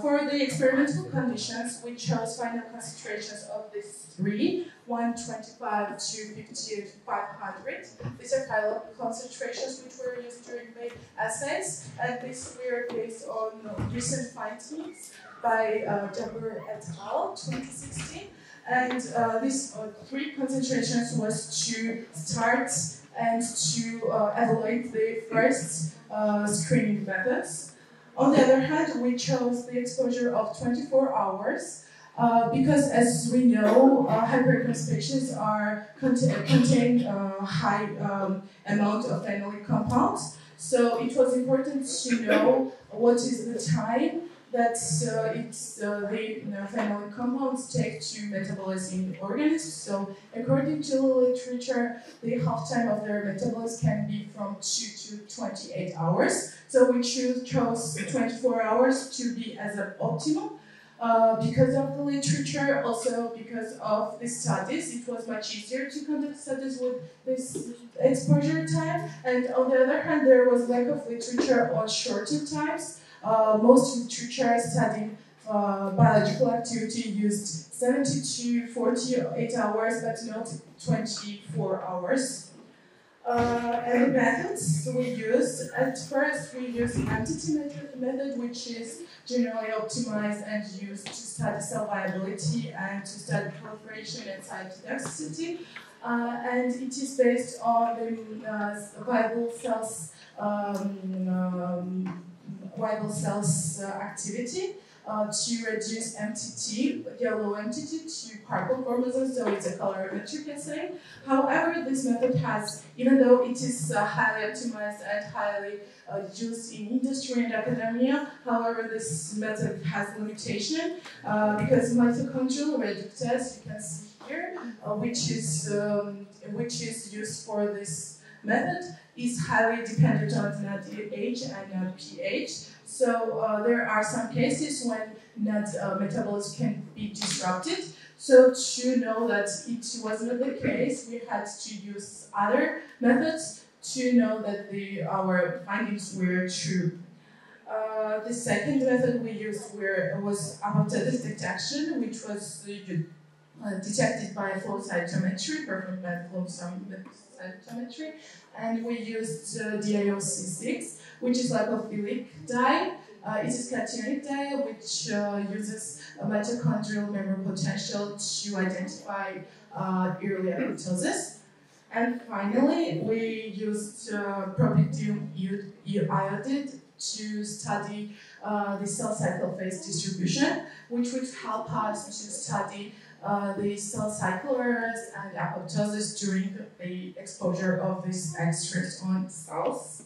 For the experimental conditions, we chose final concentrations of these 3, 125 to 50 to 500. These are final concentrations which were used during the assays, and these were based on recent findings by Jabber et al. 2016. And these 3 concentrations was to start and to evaluate the first screening methods. On the other hand, we chose the exposure of 24 hours because, as we know, Hypericum species contain high amount of phenolic compounds. So it was important to know what is the time that the phenolic compounds take to metabolize in organisms. So according to the literature, the half-time of their metabolism can be from 2 to 28 hours. So we chose 24 hours to be as an optimal. Because of the literature, also because of the studies, it was much easier to conduct studies with this exposure time. And on the other hand, there was lack of literature on shorter times. Most literature studied biological activity used 70 to 48 hours, but not 24 hours. And the methods we use, at first we use entity method, which is generally optimized and used to study cell viability and to study proliferation and cytotoxicity. And it is based on the viable cells activity to reduce MTT, yellow MTT, to purple chromosomes, so it's a colorimetric assay. However, this method has, even though it is highly optimized and highly used in industry and academia, however, this method has limitation because mitochondrial reductase, you can see here, which is used for this method, is highly dependent on NAD age and NAD pH. So there are some cases when NAD metabolism can be disrupted. So to know that it was not the case, we had to use other methods to know that our findings were true. The second method we used was apoptosis detection, which was detected by flow cytometry, performed by flow cytometry, and we used DIOC6, which is lipophilic dye. It is cationic dye, which uses a mitochondrial memory potential to identify early apoptosis. And finally, we used propylium iodide to study the cell cycle phase distribution, which would help us to study the cell cycle errors and apoptosis during the exposure of these extracts on cells.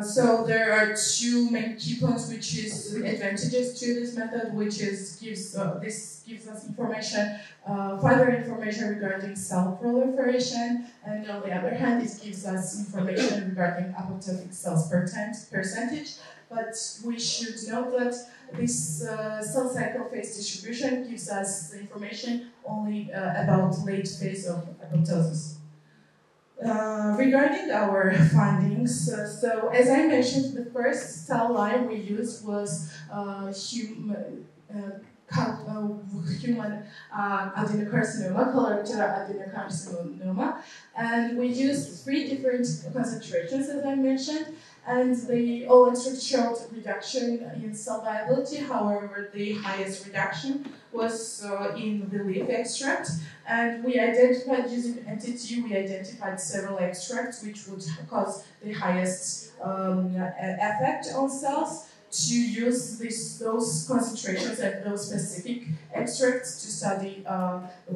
So there are two main key points, which is the advantages to this method, which is this gives us information, further information regarding cell proliferation, and on the other hand, it gives us information regarding apoptotic cells percentage. But we should note that this cell cycle phase distribution gives us the information only about late phase of apoptosis. Regarding our findings, so as I mentioned, the first cell line we used was human adenocarcinoma, colorectal adenocarcinoma, and we used 3 different concentrations, as I mentioned, and they all showed reduction in cell viability. However, the highest reduction was in the leaf extract, and we identified, using entity, we identified several extracts which would cause the highest effect on cells, to use those concentrations and those specific extracts to study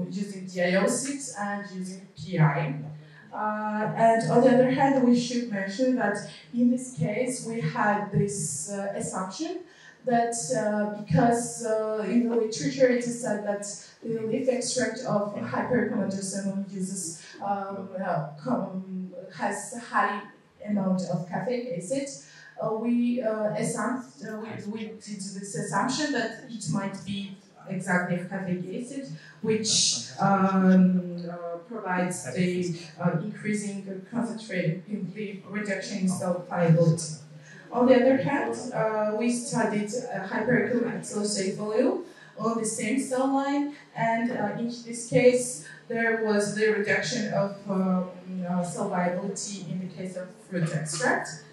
using DIO6 and using PI. And on the other hand, we should mention that in this case we had this assumption that because in the literature it is said that the leaf extract of hypericomatosemum uses has a high amount of caffeic acid, we did this assumption that it might be exactly caffeic acid, which provides the increasing concentrate in the reduction in cell viability. On the other hand, we studied hypericomatocephaly on the same cell line, and in this case, there was the reduction of cell viability in the case of fruit extract.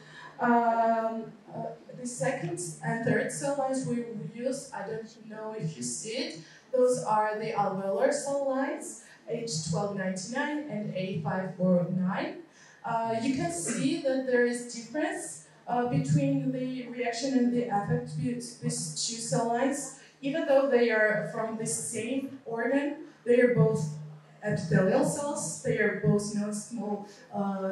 The second and third cell lines we use, I don't know if you see it, those are the alveolar cell lines, H1299 and A549. You can see that there is difference between the reaction and the effect with these 2 cell lines. Even though they are from the same organ, they are both epithelial cells, they are both non-small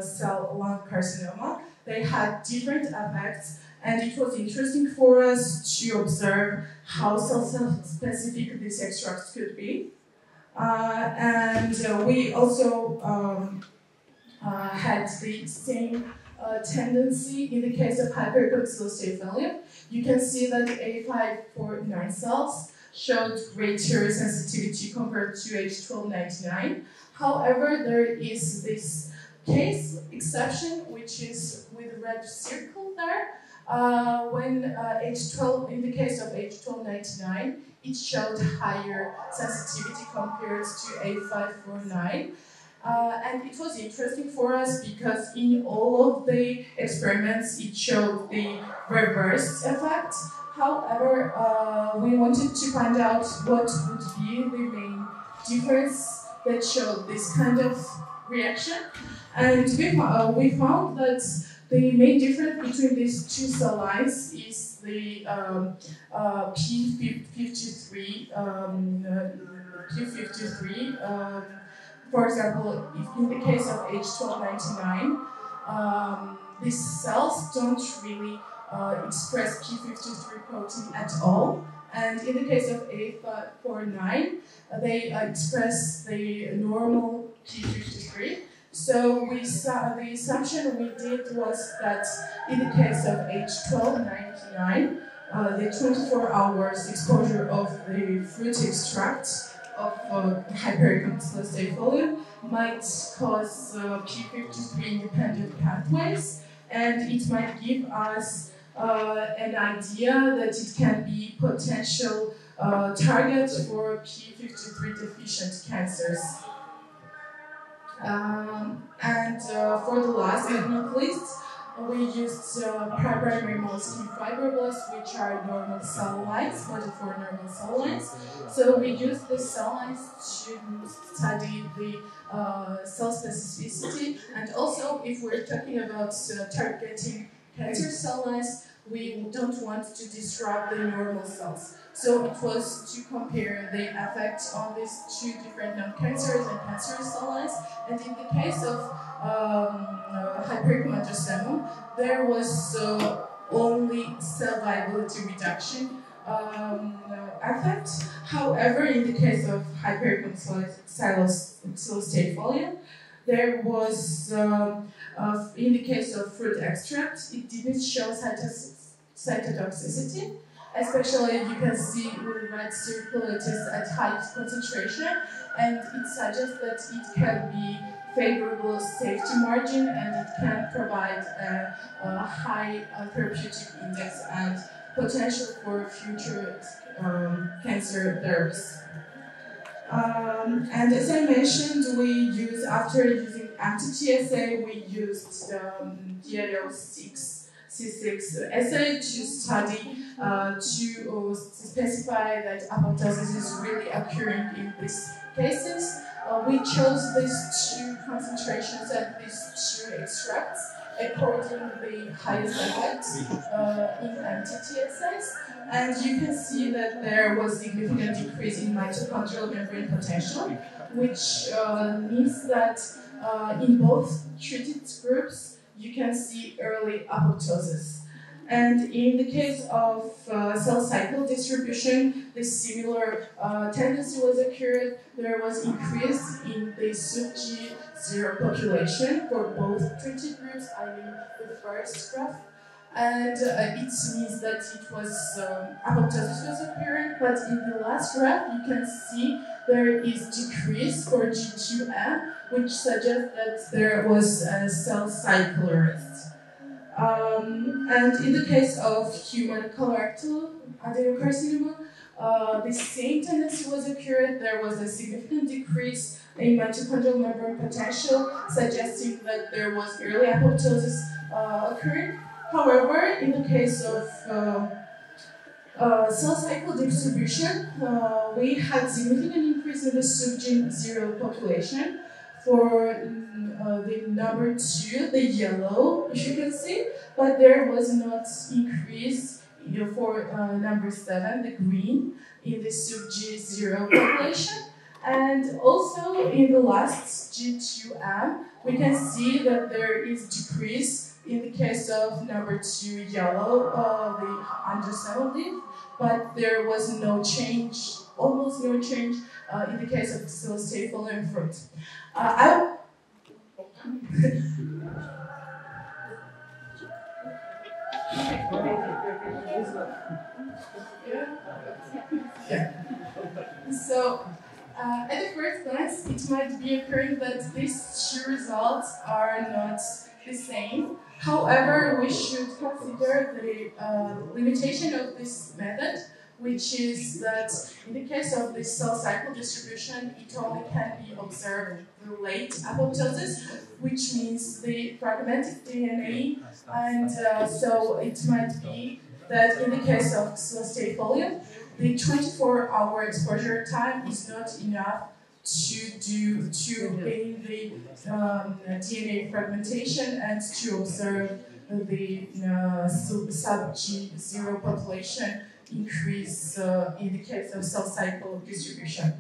cell lung carcinoma. They had different effects, and it was interesting for us to observe how cell-specific these extracts could be. And we also had the same tendency in the case of hypericomatocephaly. You can see that A549 cells showed greater sensitivity compared to H1299. However, there is this case exception, which is with red circle there, When H12, in the case of H1299, it showed higher sensitivity compared to A549. And it was interesting for us because in all of the experiments it showed the reverse effect. However, we wanted to find out what would be the main difference that showed this kind of reaction. And we found that the main difference between these two cell lines is the P53. For example, if in the case of H1299, these cells don't really express P53 protein at all. And in the case of A549, they express the normal P53. So the assumption we did was that in the case of H1299, the 24 hours exposure of the fruit extract of hypericum staphylococcus might cause P53 independent pathways, and it might give us an idea that it can be potential target for P53 deficient cancers. And for the last but not least, we used primary moleskin fibroblasts, which are normal cell lines, 44 normal cell lines. So we used the cell lines to study the cell specificity, and also if we're talking about targeting cancer cell lines, we don't want to disrupt the normal cells. So it was to compare the effect on these two different non-cancerous and cancerous cell lines. And in the case of hypericum angiospermum, there was only cell viability reduction effect. However, in the case of hypericum staphylococcus, there was, in the case of fruit extract, it didn't show cytotoxicity. Especially, you can see with red circulate at high concentration, and it suggests that it can be favorable safety margin and it can provide a high therapeutic index and potential for future cancer therapies. And as I mentioned, we use, after using anti-TSA, we used DLO6C6 assay to study, to specify that apoptosis is really occurring in these cases. We chose these two concentrations and these two extracts according to the highest effects in anti-TSAs. And you can see that there was significant decrease in mitochondrial membrane potential, which means that in both treated groups, you can see early apoptosis. And in the case of cell cycle distribution, the similar tendency was occurred. There was increase in the SUG0 population for both treated groups, I mean the first graph. And it means that it was apoptosis was occurring, but in the last graph you can see there is decrease for G2M, which suggests that there was a cell cycle arrest. And in the case of human colorectal adenocarcinoma, the same tendency was occurred. There was a significant decrease in mitochondrial membrane potential, suggesting that there was early apoptosis occurring. However, in the case of cell cycle distribution, we had significant increase in the SUG0 population. For the number 2, the yellow, as you can see, but there was not increase for number 7, the green, in the SUG0 population. And also in the last G2M, we can see that there is decrease in the case of number 2, yellow, the androstenal leaf, but there was no change, almost no change in the case of the staphylococcus fruit. So, at the first glance, it might be occurring that these two results are not the same. However, we should consider the limitation of this method, which is that in the case of the cell cycle distribution, it only can be observed the late apoptosis, which means the fragmented DNA, and so it might be that in the case of Clostridium, the 24-hour exposure time is not enough to gain the DNA fragmentation and to observe the sub-G0 population increase in the case of cell cycle distribution.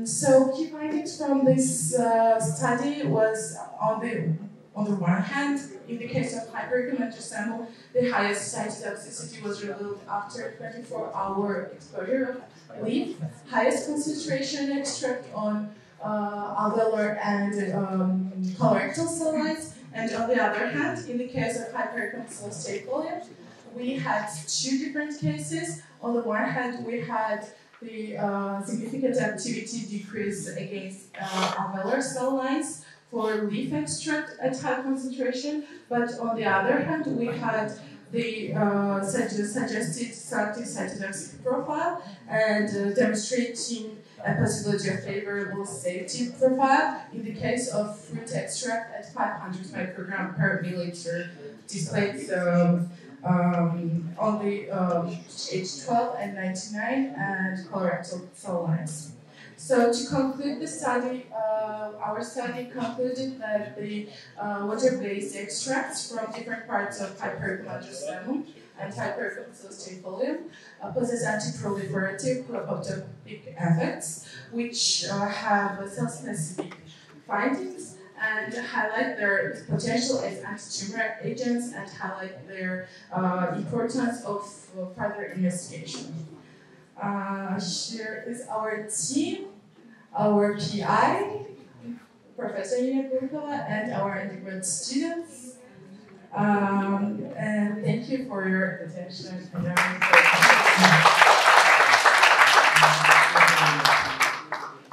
So key findings from this study was on the one hand, in the case of hypericomatosemel, the highest cytotoxicity was revealed after 24-hour exposure of leaf, highest concentration extract on alveolar and colorectal cell lines, and on the other hand, in the case of hypericomatosemel, we had two different cases. On the one hand, we had the significant activity decrease against alveolar cell lines for leaf extract at high concentration, but on the other hand, we had the suggested selective cytotoxic profile and demonstrating a possibility of favorable safety profile in the case of fruit extract at 500 microgram per milliliter, displayed on the age 12 and 99 and colorectal cell lines. So to conclude the study, our study concluded that the water-based extracts from different parts of hypericomatosemel and hypericomatosemel possess anti-proliferative pro-apoptotic effects, which have cell-specific findings and highlight their potential as anti-tumor agents and highlight their importance of further investigation. Here is our team, our PI, Professor Nina Burkova, and our undergrad students. And thank you for your attention.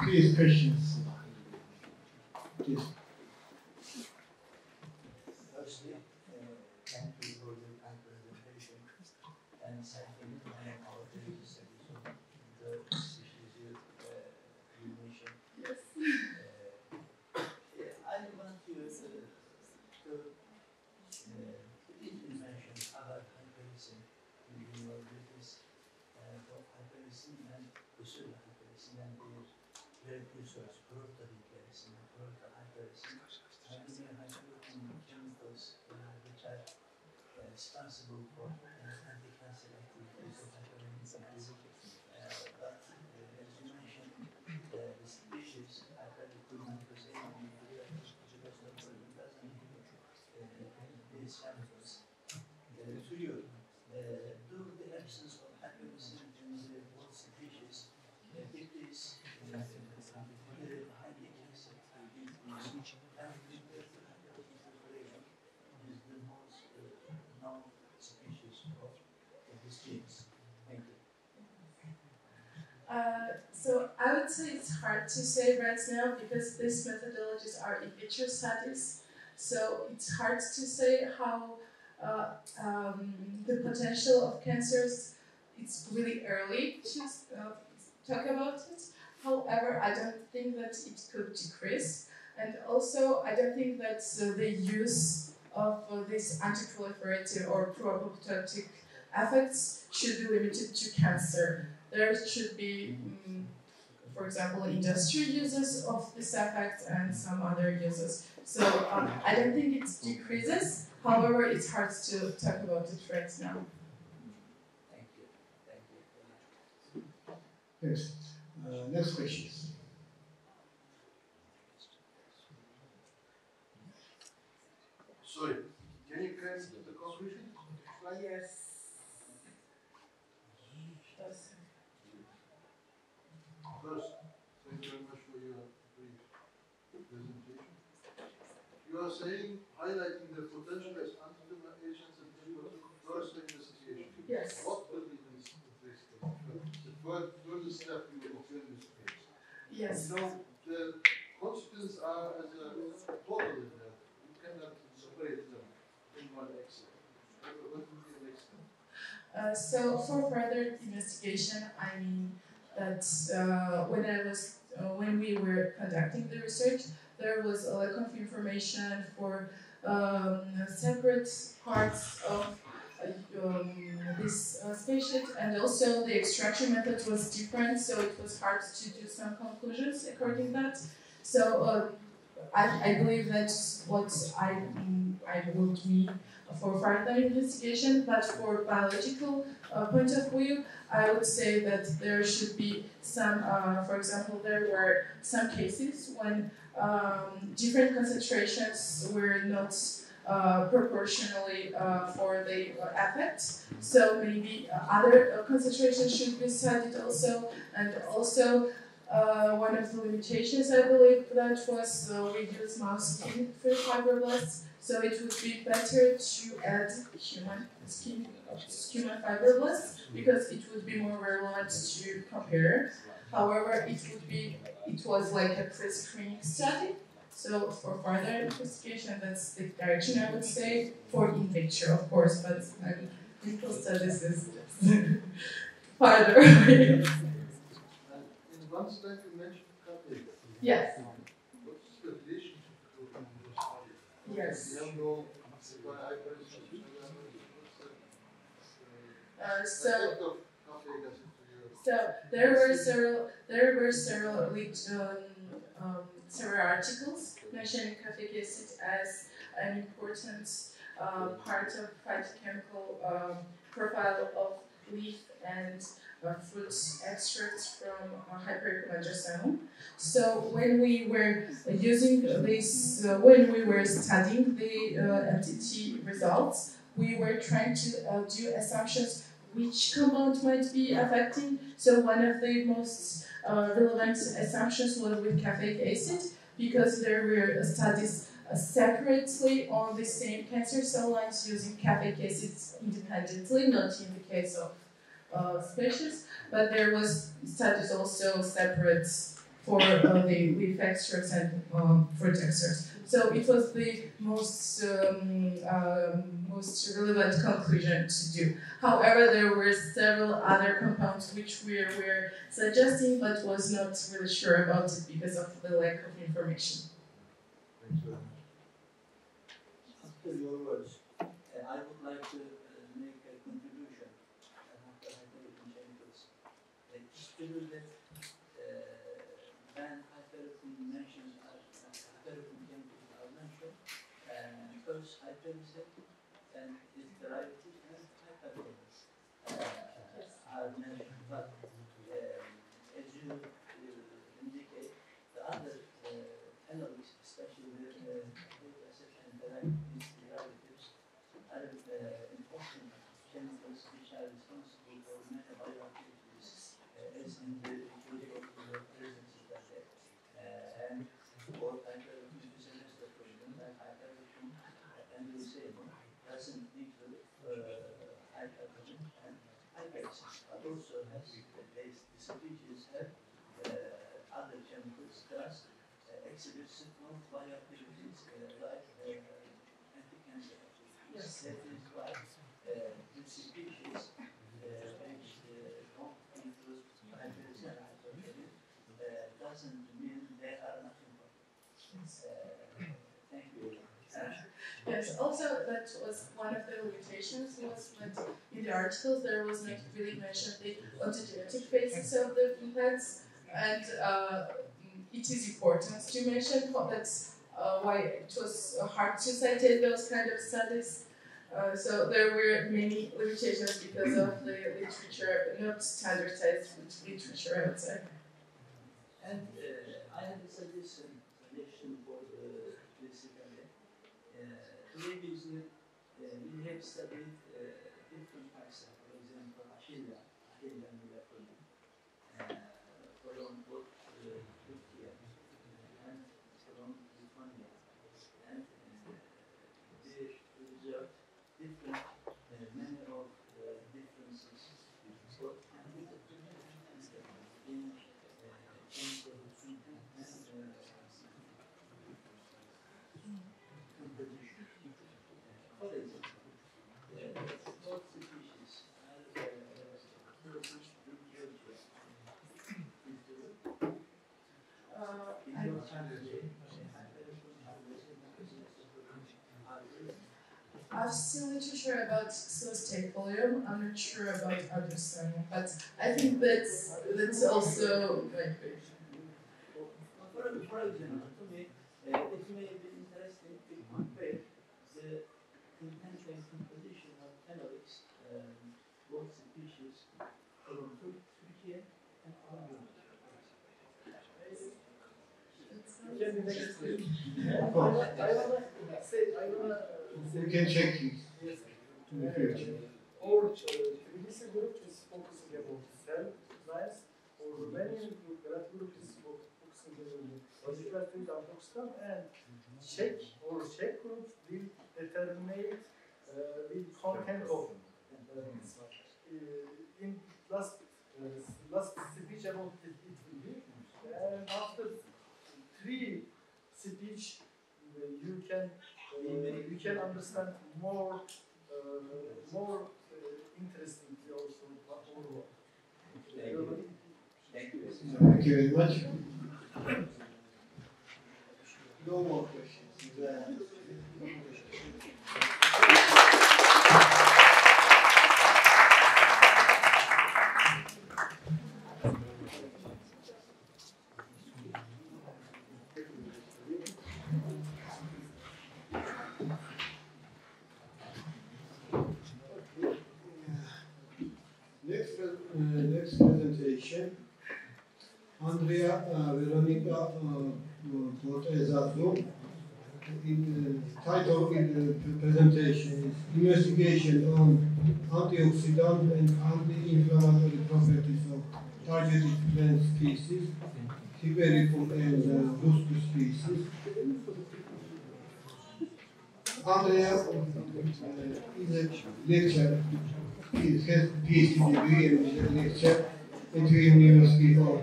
Please, questions. Yes. Firstly, thank you for the kind presentation, and secondly, our studies of the species you mentioned. Yes. I want you to please mention about hypericin in your business for hypericin and usul hypericin and their very useful protein hypericin and protein hypericin and the hypericin chemicals which are responsible for anti-cancer activities of hypericin. But as you mentioned, the species hypericin these chemicals. To you, do the absence of hypericin in the both species, it is highly cancer is the most known species of these genes. Thank you. So I would say it's hard to say right now because these methodologies are in vitro studies. So it's hard to say how the potential of cancers, it's really early to talk about it. However, I don't think that it could decrease. And also, I don't think that the use of these anti-proliferative or pro-apoptotic effects should be limited to cancer. There should be, for example, industrial uses of this effect and some other uses. So I don't think it decreases. However, it's hard to talk about it right now. Thank you. Thank you. Next. Next questions. Sorry, can you cancel the conclusion? Yes. First, thank you very much for your brief presentation. You are saying, highlighting the potential as antitumor agents and further investigation. Yes. What will be the further step you will obtain this case? Yes. You know, the constituents are as a total in there. You can So for further investigation, I mean that when we were conducting the research, there was a lack of information for separate parts of this species, and also the extraction method was different, so it was hard to do some conclusions according to that. So I believe that's what I would mean for further investigation, but for biological point of view, I would say that there should be some, for example, there were some cases when different concentrations were not proportionally for the effect. So maybe other concentrations should be studied also, and also one of the limitations, I believe, that was reduce mouse skin fibroblasts. So it would be better to add human fibroblasts because it would be more relevant to compare. However, it was like a pre-screening study. So for further investigation, that's the direction I would say for in vitro, of course, but clinical studies is farther away. In one slide you mentioned cafe. Yes. What's the relationship between those studies? Yes. You have no so there were several articles mentioning caffeic acid as an important part of phytochemical profile of leaf and fruit extracts from Hypericum. So when we were using this, when we were studying the MTT results, we were trying to do assumptions which compound might be affecting. So one of the most relevant assumptions was with caffeic acid, because there were studies separately on the same cancer cell lines using caffeic acids independently, not in the case of species, but there was studies also separate for the leaf extracts and fruit extracts. So it was the most relevant conclusion to do. However, there were several other compounds which we were suggesting, but was not really sure about it because of the lack of information. After your words, I would like to make a contribution after hypericum chemicals. It's true that when hypericum mentions hypericum chemicals are mentioned, first hyperism and its derivative and hypericum are mentioned. But as you indicate, the other analogs, especially the acid and derivatives, are important chemicals which are responsible for many bioactivities, as in the case of the presence of that. And for hypericum physiology, the problem that hypericum and leucemia doesn't include hypericum and hypericum, but also has these species have other chemicals that exhibit certain bioactivities like anti-cancer activities. Yes. That is why the species which don't include hypericum and hypericum doesn't mean they are not important. Thank you. Yes, also that was one of the limitations was that in the articles there was not really mentioned the ontogenetic phases of the plants, and it is important to mention that's why it was hard to cite those kind of studies. So there were many limitations because of the literature, not standardized literature, I would say. And I have a suggestion for basically. Maybe we have studied different types, for example, Achilla miracle, from both Turkey and from Lithuania. And they observed different, many of differences, both in chemical and composition. For example, both species are I've seen literature about Sostakolium. I'm not sure about Adversarium, but I think that's also like. For example, to me, it may be interesting to compare the intent and composition of phenolics, both species from Turkey and Colombia. Can be next week. I wanna We can check it yes. in the future. Or Tbilisi group is focusing about cell lines, or Romanian group, Berat group is focusing on the logical field of Pakistan, and Czech group will determine the content of this one. In last speech about it will be, and after 3 speech you can understand more interestingly also more. Thank you. Thank you very much. No more questions. Next presentation, Andrea Veronica Porta-Esatto. Title of the presentation is Investigation on Antioxidant and Anti-Inflammatory Properties of Targeted Plant Species, Hibericum and Ruscus species. Andrea is a lecturer. He has PhD degree and is a lecturer at the University of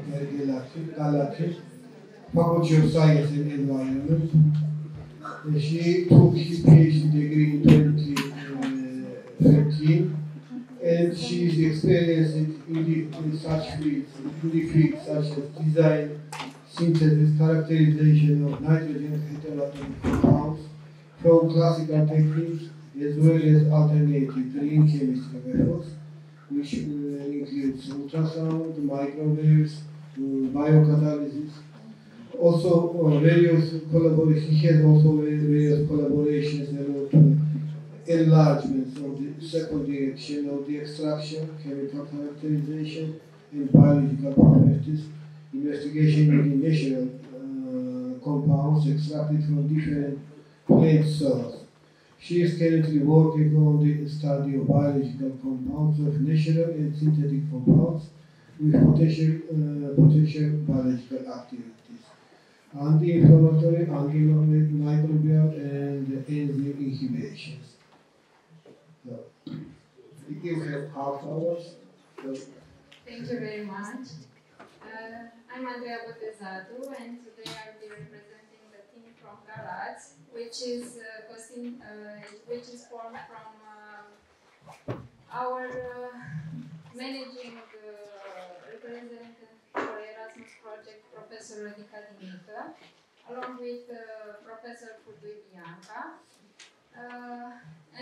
Galaxy, Faculty of Science and Environment. She took his PhD degree in 2013, and she is experienced in such fields such as design, synthesis, characterization of nitrogen heteratomic compounds from classical techniques as well as alternative green chemistry methods, which includes ultrasound, microwaves, biocatalysis. Also, various collaborations. He has also various collaborations about enlargements of the secondary action of the extraction, chemical characterization, and biological properties, investigation in natural compounds extracted from different plant cells. She is currently working on the study of biological compounds of natural and synthetic compounds with potential biological activities. Anti-inflammatory, antimicrobial, and enzyme inhibitions. So, you have half hours. So. Thank you very much. I'm Andrea Botezatu, and today I'll be representing the team from Galați, which is formed from our managing representative for Erasmus project, Professor Rodica Dimică, along with Professor Fudui Bianca,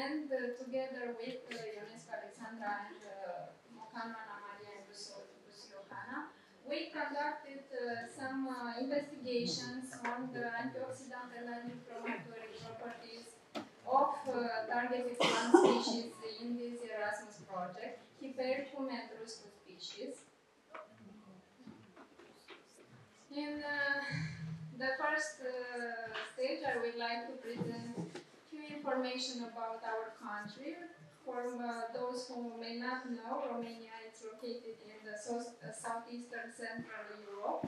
and together with Ionescu Alexandra and Mocanu Ana Maria and Busiohana, we conducted some investigations on the antioxidant and anti-inflammatory properties of targeted plant species in this Erasmus project, Hibericum and Ruscus species. In the first stage, I would like to present few information about our country. For those who may not know, Romania is located in the southeastern central Europe,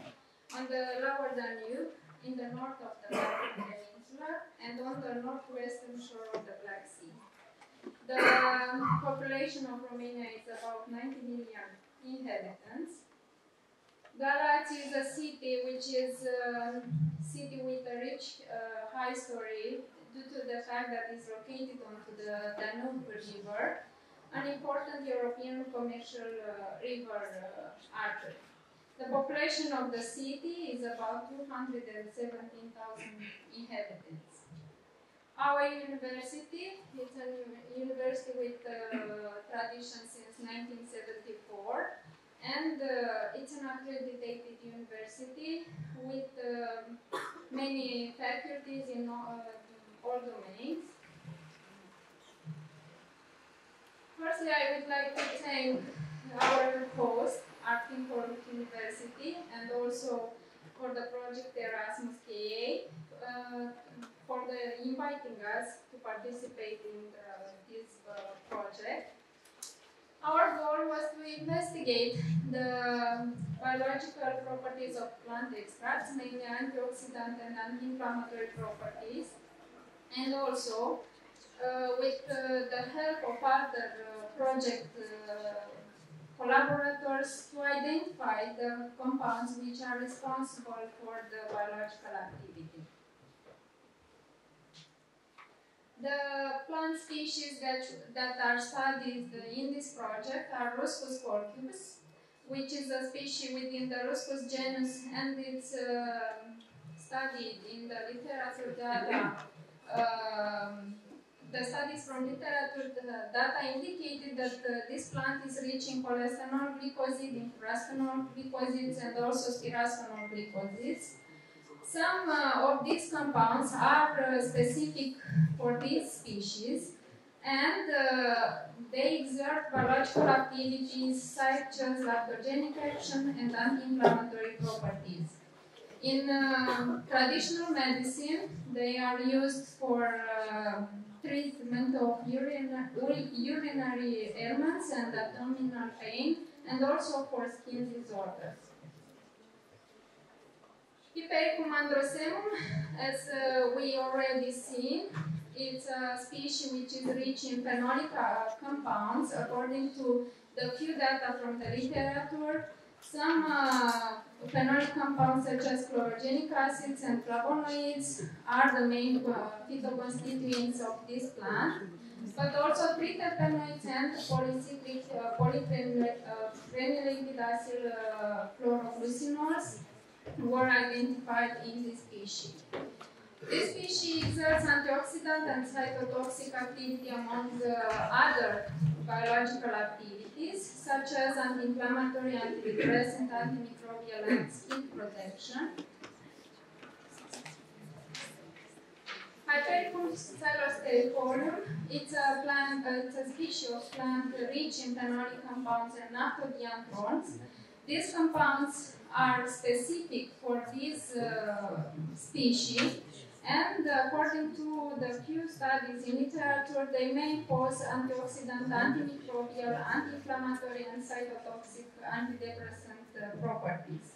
on the lower Danube, in the north of the Balkan Peninsula, and on the northwestern shore of the Black Sea. The population of Romania is about 90 million inhabitants. Galați is a city which is a city with a rich high story due to the fact that it's located onto the Danube River, an important European commercial river artery. The population of the city is about 217,000 inhabitants. Our university is a university with tradition since 1974, and it's an accredited university with many faculties in all domains. Firstly, I would like to thank our host, Artin Forum University, and also for the project Erasmus KA, for inviting us to participate in this project. Our goal was to investigate the biological properties of plant extracts, mainly antioxidant and anti-inflammatory properties, and also with the help of other project collaborators to identify the compounds which are responsible for the biological activity. The plant species that are studied in this project are Ruscus colchicus, which is a species within the Ruscus genus, and it's studied in the literature data. The studies from literature data indicated that this plant is rich in cholestanol glycosides, in rasphenol glycosides, and also spirasphenol glycosides. Some of these compounds are specific for this species, and they exert biological activities such as adaptogenic action and anti-inflammatory properties. In traditional medicine, they are used for treatment of urinary ailments and abdominal pain, and also for skin disorders. Hypericum androsemum, as we already seen, it's a species which is rich in phenolic compounds. According to the few data from the literature, some phenolic compounds such as chlorogenic acids and flavonoids are the main phytoconstituents of this plant, but also triterpenoids and polycyclic phenylate acyl chloroglucinols were identified in this species. This species exerts antioxidant and cytotoxic activity among other biological activities, such as anti-inflammatory, antidepressant, antimicrobial, and skin protection. Hypericum psilosterifolium, it's a species of plant rich in phenolic compounds and naphthodianthrones. These compounds are specific for this species, and according to the few studies in literature, they may pose antioxidant, antimicrobial, anti-inflammatory, and cytotoxic antidepressant properties.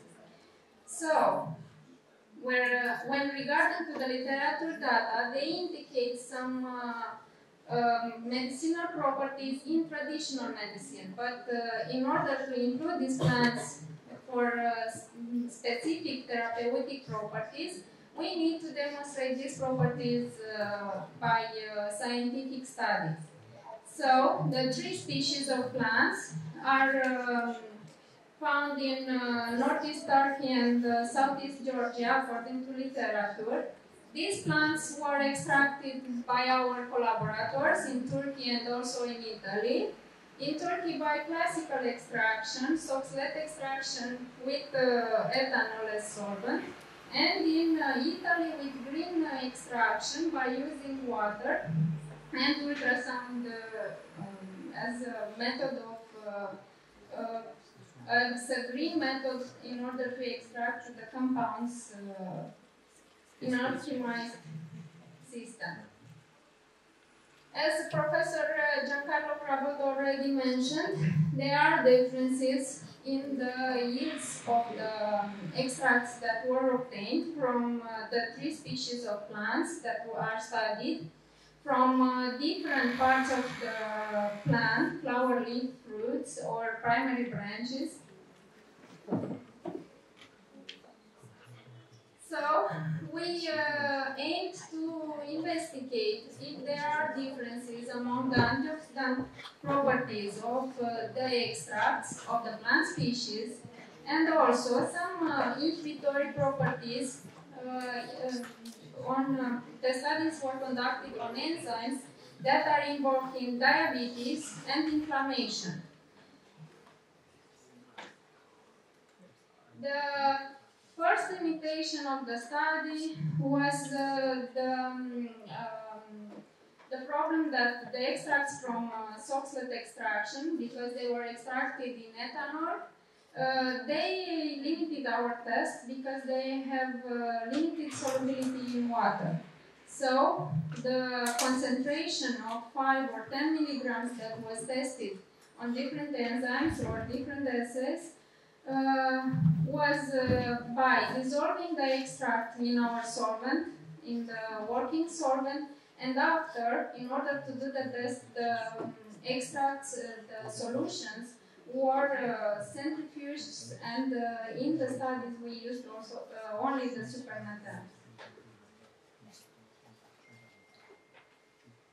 So, when regarding to the literature data, they indicate some medicinal properties in traditional medicine, but in order to include these plants for specific therapeutic properties, we need to demonstrate these properties by scientific studies. So, the 3 species of plants are found in northeast Turkey and southeast Georgia, according to literature. These plants were extracted by our collaborators in Turkey and also in Italy. In Turkey by classical extraction, Soxhlet extraction with ethanol as solvent, and in Italy with green extraction by using water and ultrasound as a method of as a green method in order to extract the compounds in optimized system. As Professor Giancarlo Crabot already mentioned, there are differences in the yields of the extracts that were obtained from the 3 species of plants that are studied from different parts of the plant, flower, leaf, fruits, or primary branches. So, we aimed to investigate if there are differences among the antioxidant properties of the extracts of the plant species and also some inhibitory properties the studies were conducted on enzymes that are involved in diabetes and inflammation. The first limitation of the study was the problem that the extracts from Soxhlet extraction, because they were extracted in ethanol, they limited our test because they have limited solubility in water. So the concentration of 5 or 10 milligrams that was tested on different enzymes or different assays was by dissolving the extract in our solvent, in the working solvent, and after, in order to do the test, the extracts, the solutions were centrifuged, and in the studies we used also only the supernatant.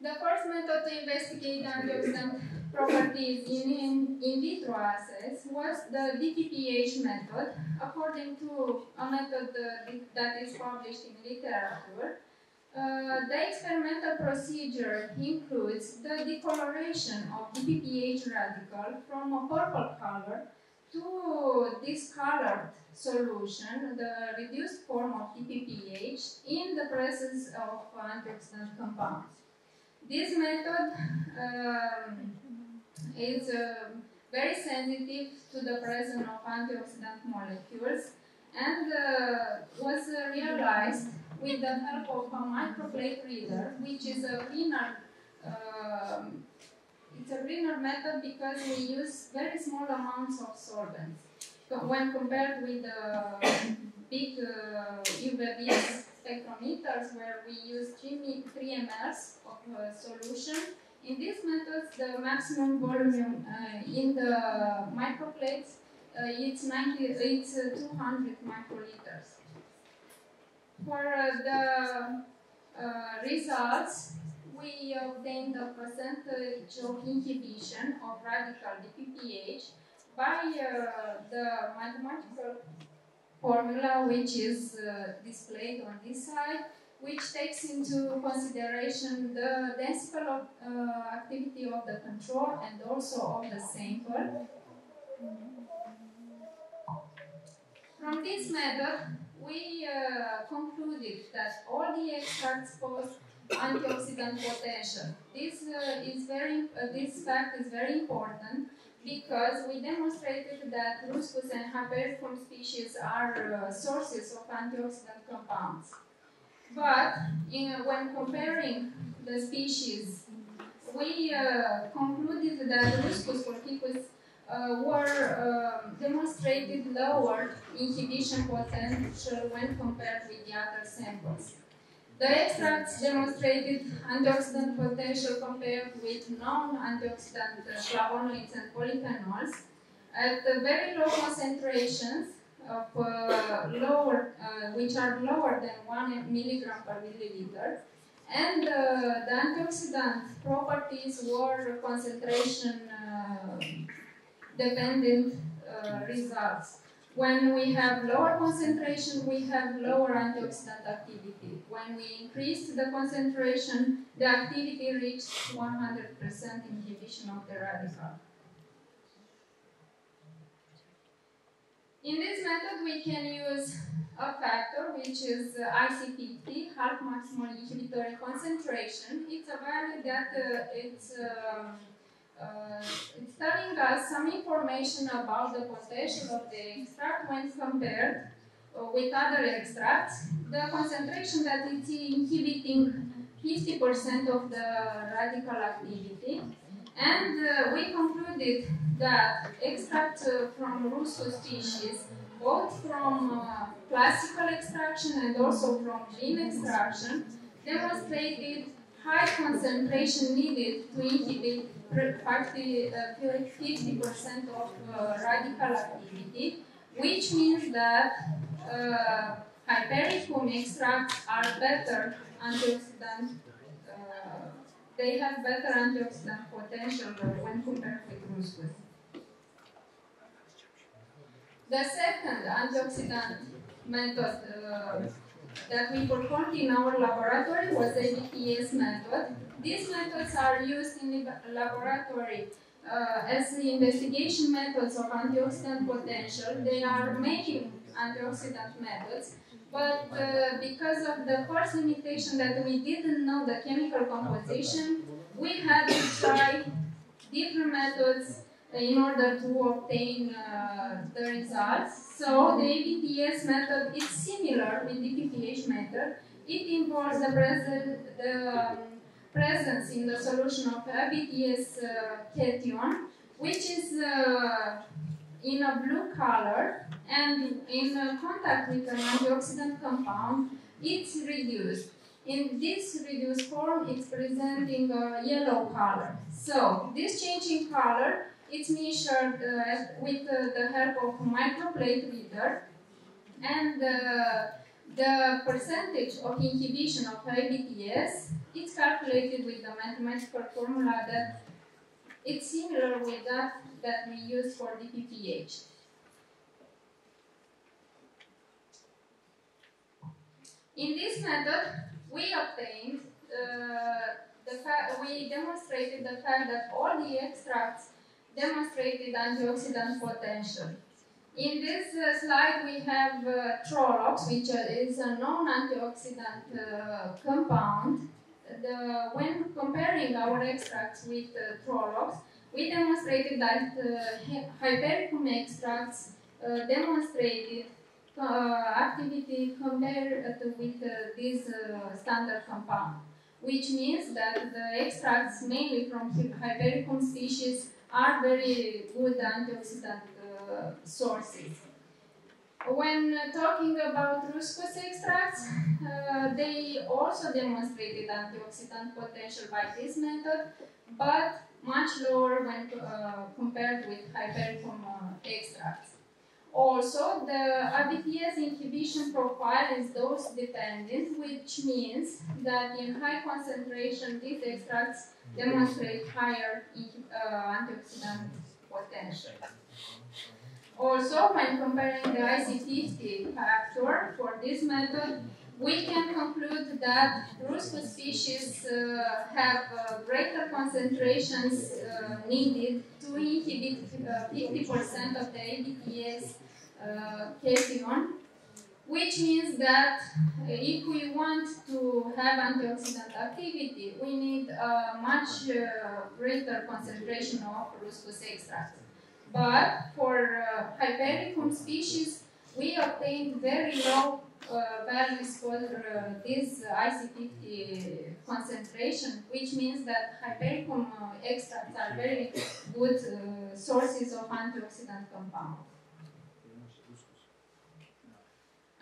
The first method to investigate antioxidant properties in vitro assays was the DTPH method, according to a method that is published in literature. The experimental procedure includes the decoloration of DPPH radical from a purple color to discolored solution, the reduced form of DPPH, in the presence of antioxidant compounds. This method is very sensitive to the presence of antioxidant molecules and was realized with the help of a microplate reader, which is a greener, it's a greener method because we use very small amounts of solvents. So when compared with the big UVB spectrometers where we use 3 mL of solution, in these methods the maximum volume in the microplates it's 200 microliters. For the results, we obtained the percentage of inhibition of radical DPPH by the mathematical formula which is displayed on this side, which takes into consideration the densical activity of the control and also of the sample. From this method, we concluded that all the extracts pose antioxidant potential. This fact is very important because we demonstrated that Ruscus and Hypericum species are sources of antioxidant compounds. But when comparing the species, we concluded that Ruscus colchicus were demonstrated lower inhibition potential when compared with the other samples. The extracts demonstrated antioxidant potential compared with non-antioxidant flavonoids and polyphenols at very low concentrations of which are lower than 1 milligram per milliliter, and the antioxidant properties were concentration dependent results. When we have lower concentration, we have lower antioxidant activity. When we increased the concentration, the activity reached 100% inhibition of the radical. In this method, we can use a factor which is IC50, half maximal inhibitory concentration. It's a value that it's telling us some information about the potential of the extract when compared with other extracts. The concentration that it's inhibiting 50% of the radical activity. And we concluded that extracts from Ruscus species, both from classical extraction and also from gene extraction, demonstrated high concentration needed to inhibit 50% of radical activity, which means that Hypericum extracts are better antioxidant. They have better antioxidant potential when compared with Ruscus. The second antioxidant method that we performed in our laboratory was the ABPS method. These methods are used in the laboratory as the investigation methods of antioxidant potential. They are mainly antioxidant methods, but because of the first limitation that we didn't know the chemical composition, we had to try different methods in order to obtain the results. So the ABPS method is similar with the PPH method. It involves the presence in the solution of ABPS cation, which is in a blue color, and in contact with an antioxidant compound, it's reduced. In this reduced form, it's presenting a yellow color. So this change in color, it's measured with the help of a microplate reader, and the percentage of inhibition of ABPS, it's calculated with the mathematical formula that it's similar with that we use for the PPH. In this method, we obtained we demonstrated the fact that all the extracts demonstrated antioxidant potential. In this slide, we have Trolox, which is a known antioxidant compound. When comparing our extracts with Trolox, we demonstrated that Hypericum extracts demonstrated activity compared with this standard compound, which means that the extracts mainly from Hypericum species are very good antioxidant sources. When talking about Ruscus extracts, they also demonstrated antioxidant potential by this method, but much lower when compared with Hypericum extracts. Also, the ABPS inhibition profile is dose dependent, which means that in high concentration, these extracts demonstrate higher antioxidant potential. Also, when comparing the IC50 factor for this method, we can conclude that Ruscus species have greater concentrations needed to inhibit 50% of the ABPS cation, which means that if we want to have antioxidant activity, we need a much greater concentration of Ruscus extract. But for Hypericum species, we obtained very low values for this IC50 concentration, which means that Hypericum extracts are very good sources of antioxidant compounds.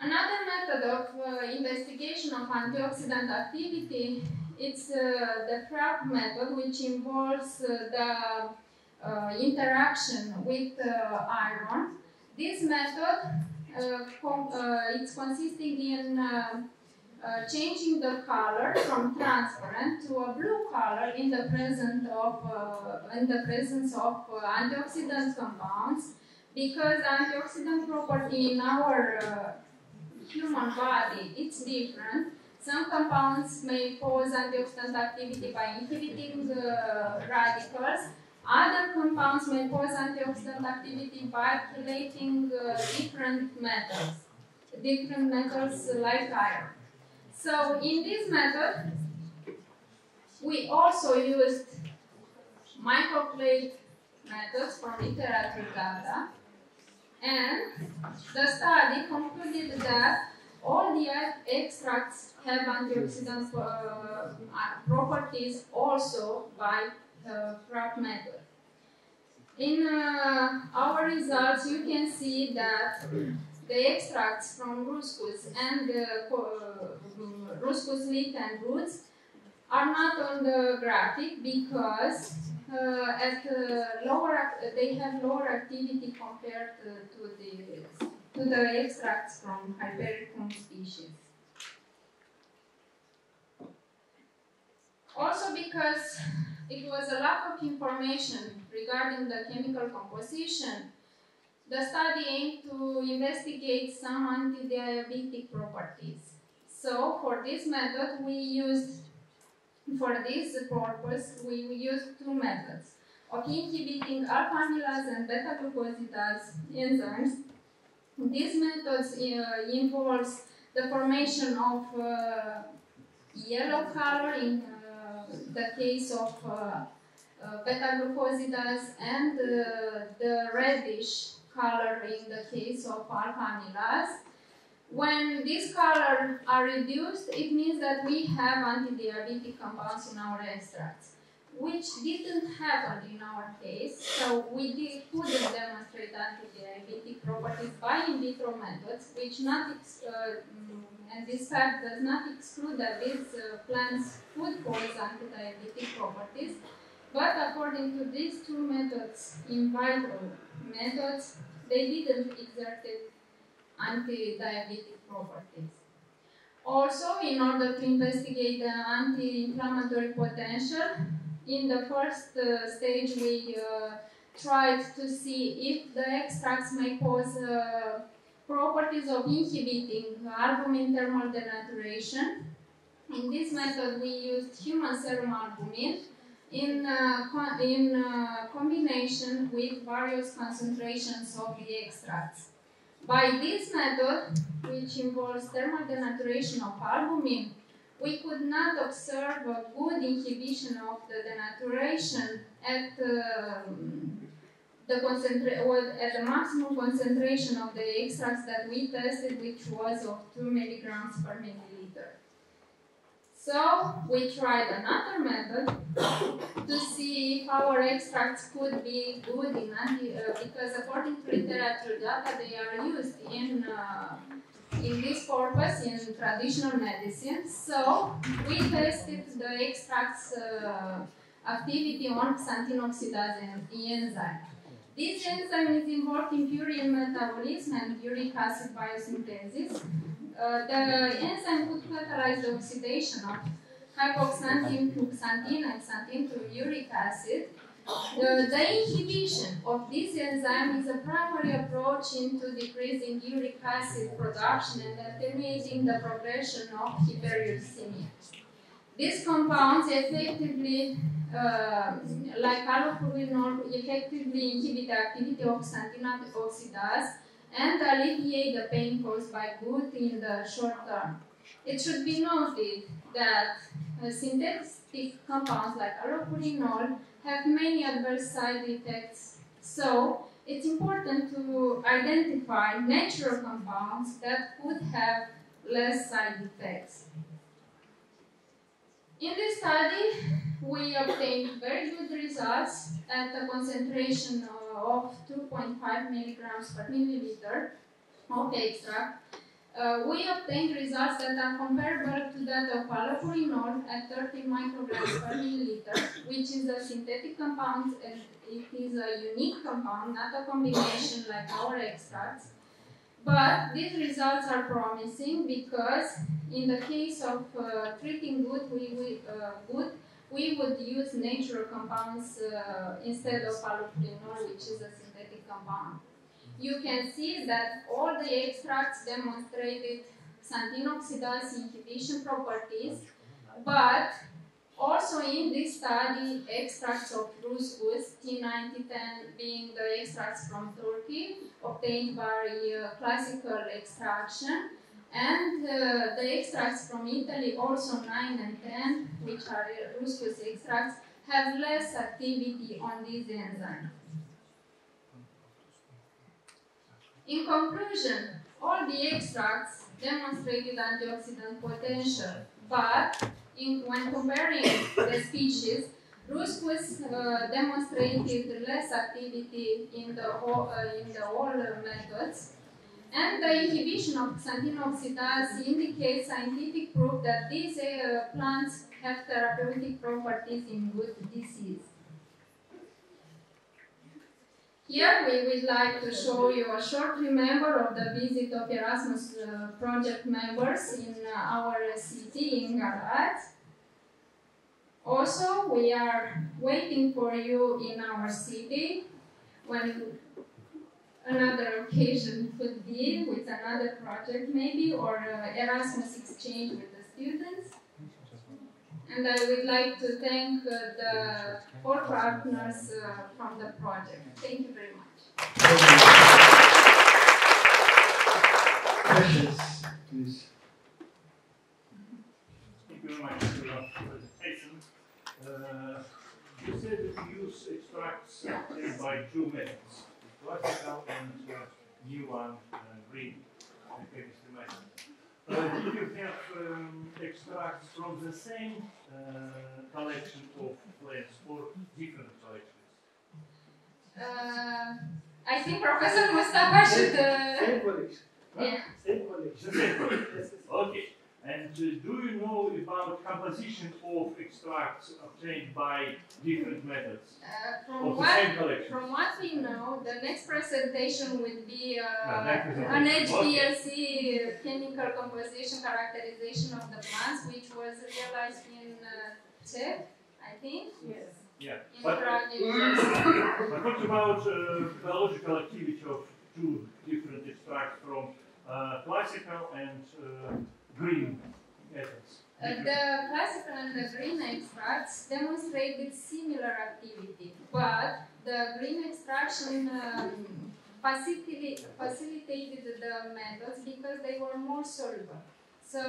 Another method of investigation of antioxidant activity is the FRAP method, which involves the interaction with iron. This method it's consisting in changing the color from transparent to a blue color in the presence of antioxidant compounds, because antioxidant property in our human body, it's different. Some compounds may cause antioxidant activity by inhibiting radicals. Other compounds may cause antioxidant activity by chelating different metals like iron. So in this method, we also used microplate methods from literature data, and the study concluded that all the extracts have antioxidant properties also by the FRAP method. In our results, you can see that the extracts from Ruscus and Ruscus leaf and roots are not on the graphic because they have lower activity compared to the extracts from Hypericum species. Also because it was a lack of information regarding the chemical composition, The study aimed to investigate some anti-diabetic properties. So for this method, for this purpose, we used two methods of inhibiting alpha amylase and beta glucosidase enzymes. These methods involves the formation of yellow color in the case of beta glucosidase and the reddish color in the case of alpha amylase. When these colors are reduced, it means that we have anti-diabetic compounds in our extracts, which didn't happen in our case, so we couldn't demonstrate anti-diabetic properties by in vitro methods, which and this fact does not exclude that these plants could cause anti-diabetic properties, but according to these two methods, in vitro methods, they didn't exert anti-diabetic properties. Also, in order to investigate the anti-inflammatory potential, in the first stage we tried to see if the extracts may cause properties of inhibiting albumin thermal denaturation. In this method, we used human serum albumin in combination with various concentrations of the extracts. By this method, which involves thermal denaturation of albumin, we could not observe a good inhibition of the denaturation at the maximum concentration of the extracts that we tested, which was of 2 milligrams per milliliter. So we tried another method to see if our extracts could be good in because according to literature data, they are used in this purpose in traditional medicine. So we tested the extracts activity on xanthine oxidase enzyme. This enzyme is involved in purine metabolism and uric acid biosynthesis. The enzyme could catalyze the oxidation of hypoxanthine to xanthine and xanthine to uric acid. The inhibition of this enzyme is a primary approach into decreasing uric acid production and attenuating the progression of hyperuricemia. These compounds effectively, like allopurinol, effectively inhibit the activity of xanthine oxidase and alleviate the pain caused by GUT in the short term. It should be noted that synthetic compounds like allopurinol have many adverse side effects, so it's important to identify natural compounds that could have less side effects. In this study, we obtained very good results at a concentration of 2.5 milligrams per milliliter of extract. We obtained results that are comparable to that of allopurinol at 30 micrograms per milliliter, which is a synthetic compound and it is a unique compound, not a combination like our extracts. But these results are promising because in the case of treating GUT, we would use natural compounds instead of allopurinol, which is a synthetic compound. You can see that all the extracts demonstrated xanthine oxidase inhibition properties, but also in this study, extracts of Ruscus, T9010 being the extracts from Turkey, obtained by classical extraction, and the extracts from Italy, also 9 and 10, which are Ruscus extracts, have less activity on this enzyme. In conclusion, all the extracts demonstrated antioxidant potential, but when comparing the species, Ruscus demonstrated less activity in the all methods, and the inhibition of xanthine oxidase indicates scientific proof that these plants have therapeutic properties in GUT disease. Here we would like to show you a short remember of the visit of Erasmus project members in our city in Galați. Also, we are waiting for you in our city when another occasion could be with another project maybe, or Erasmus exchange with the students. And I would like to thank the all partners from the project. Thank you very much. Questions, please. Thank you very much for your presentation. You said that you use extracts by two methods, classical and new one, green chemistry method. Did you have extracts from the same collection of plants or different collections? I think Professor Mustafa should... Same collection. Yeah. Same collection. The same collection. Okay. And do you know about composition of extracts obtained by different methods of the same collection? From what we know, the next presentation would be an HPLC chemical composition characterization of the plants, which was realized in Czech, I think. Yes. Yeah. In But what about biological activity of two different extracts from classical and green methods? The classical and the green extracts demonstrated similar activity, but the green extraction facilitated the methods because they were more soluble. So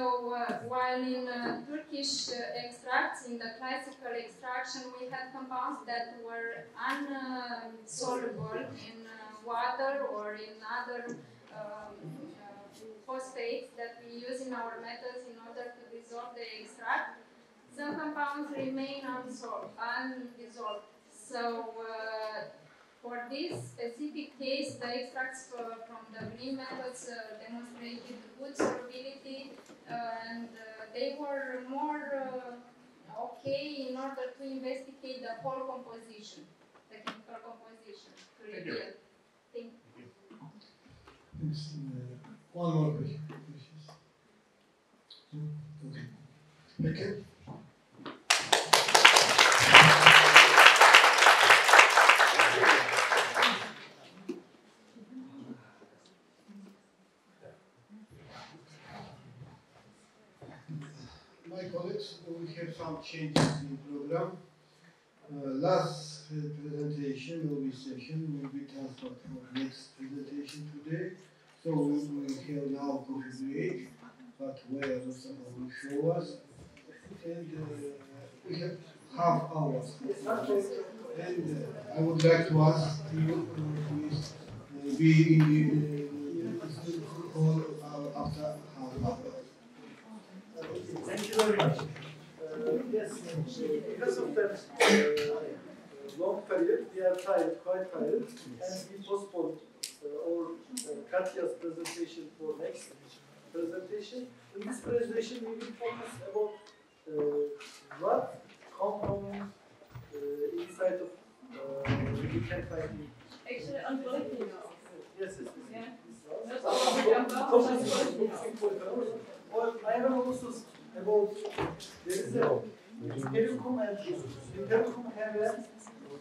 while in Turkish extracts, in the classical extraction, we had compounds that were unsoluble in water or in other phosphates that we use in our methods in order to dissolve the extract. Some compounds remain undissolved. So for this specific case, the extracts from the green methods demonstrated good solubility and they were more okay in order to investigate the whole composition, the chemical composition to reveal. Thank you. Thanks. One more question. Okay. Peki. My colleagues, we have some changes in program. Last presentation will be transferred for next presentation today. So we have now coffee break, but where Mustafa will show us. And we have half hours. And I would like to ask you to be in the hall after half hour. Thank you very much. Yes, because of that long period, we are tired, quite tired, and we postponed Katya's presentation for next presentation. In this presentation, we will focus about what compound inside of we can find. Actually, on volcano. Yes, yes. Yeah. Or I have also about there is a Imperium and Imperium have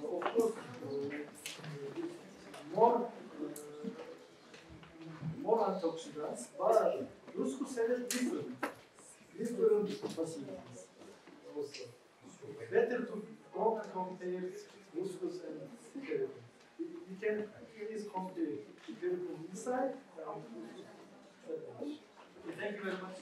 of course more antioxidants, but Ruscus has different facilities also. Better to go and compare Ruscus and Imperium. You can please compare Imperium inside and Ruscus. Thank you very much.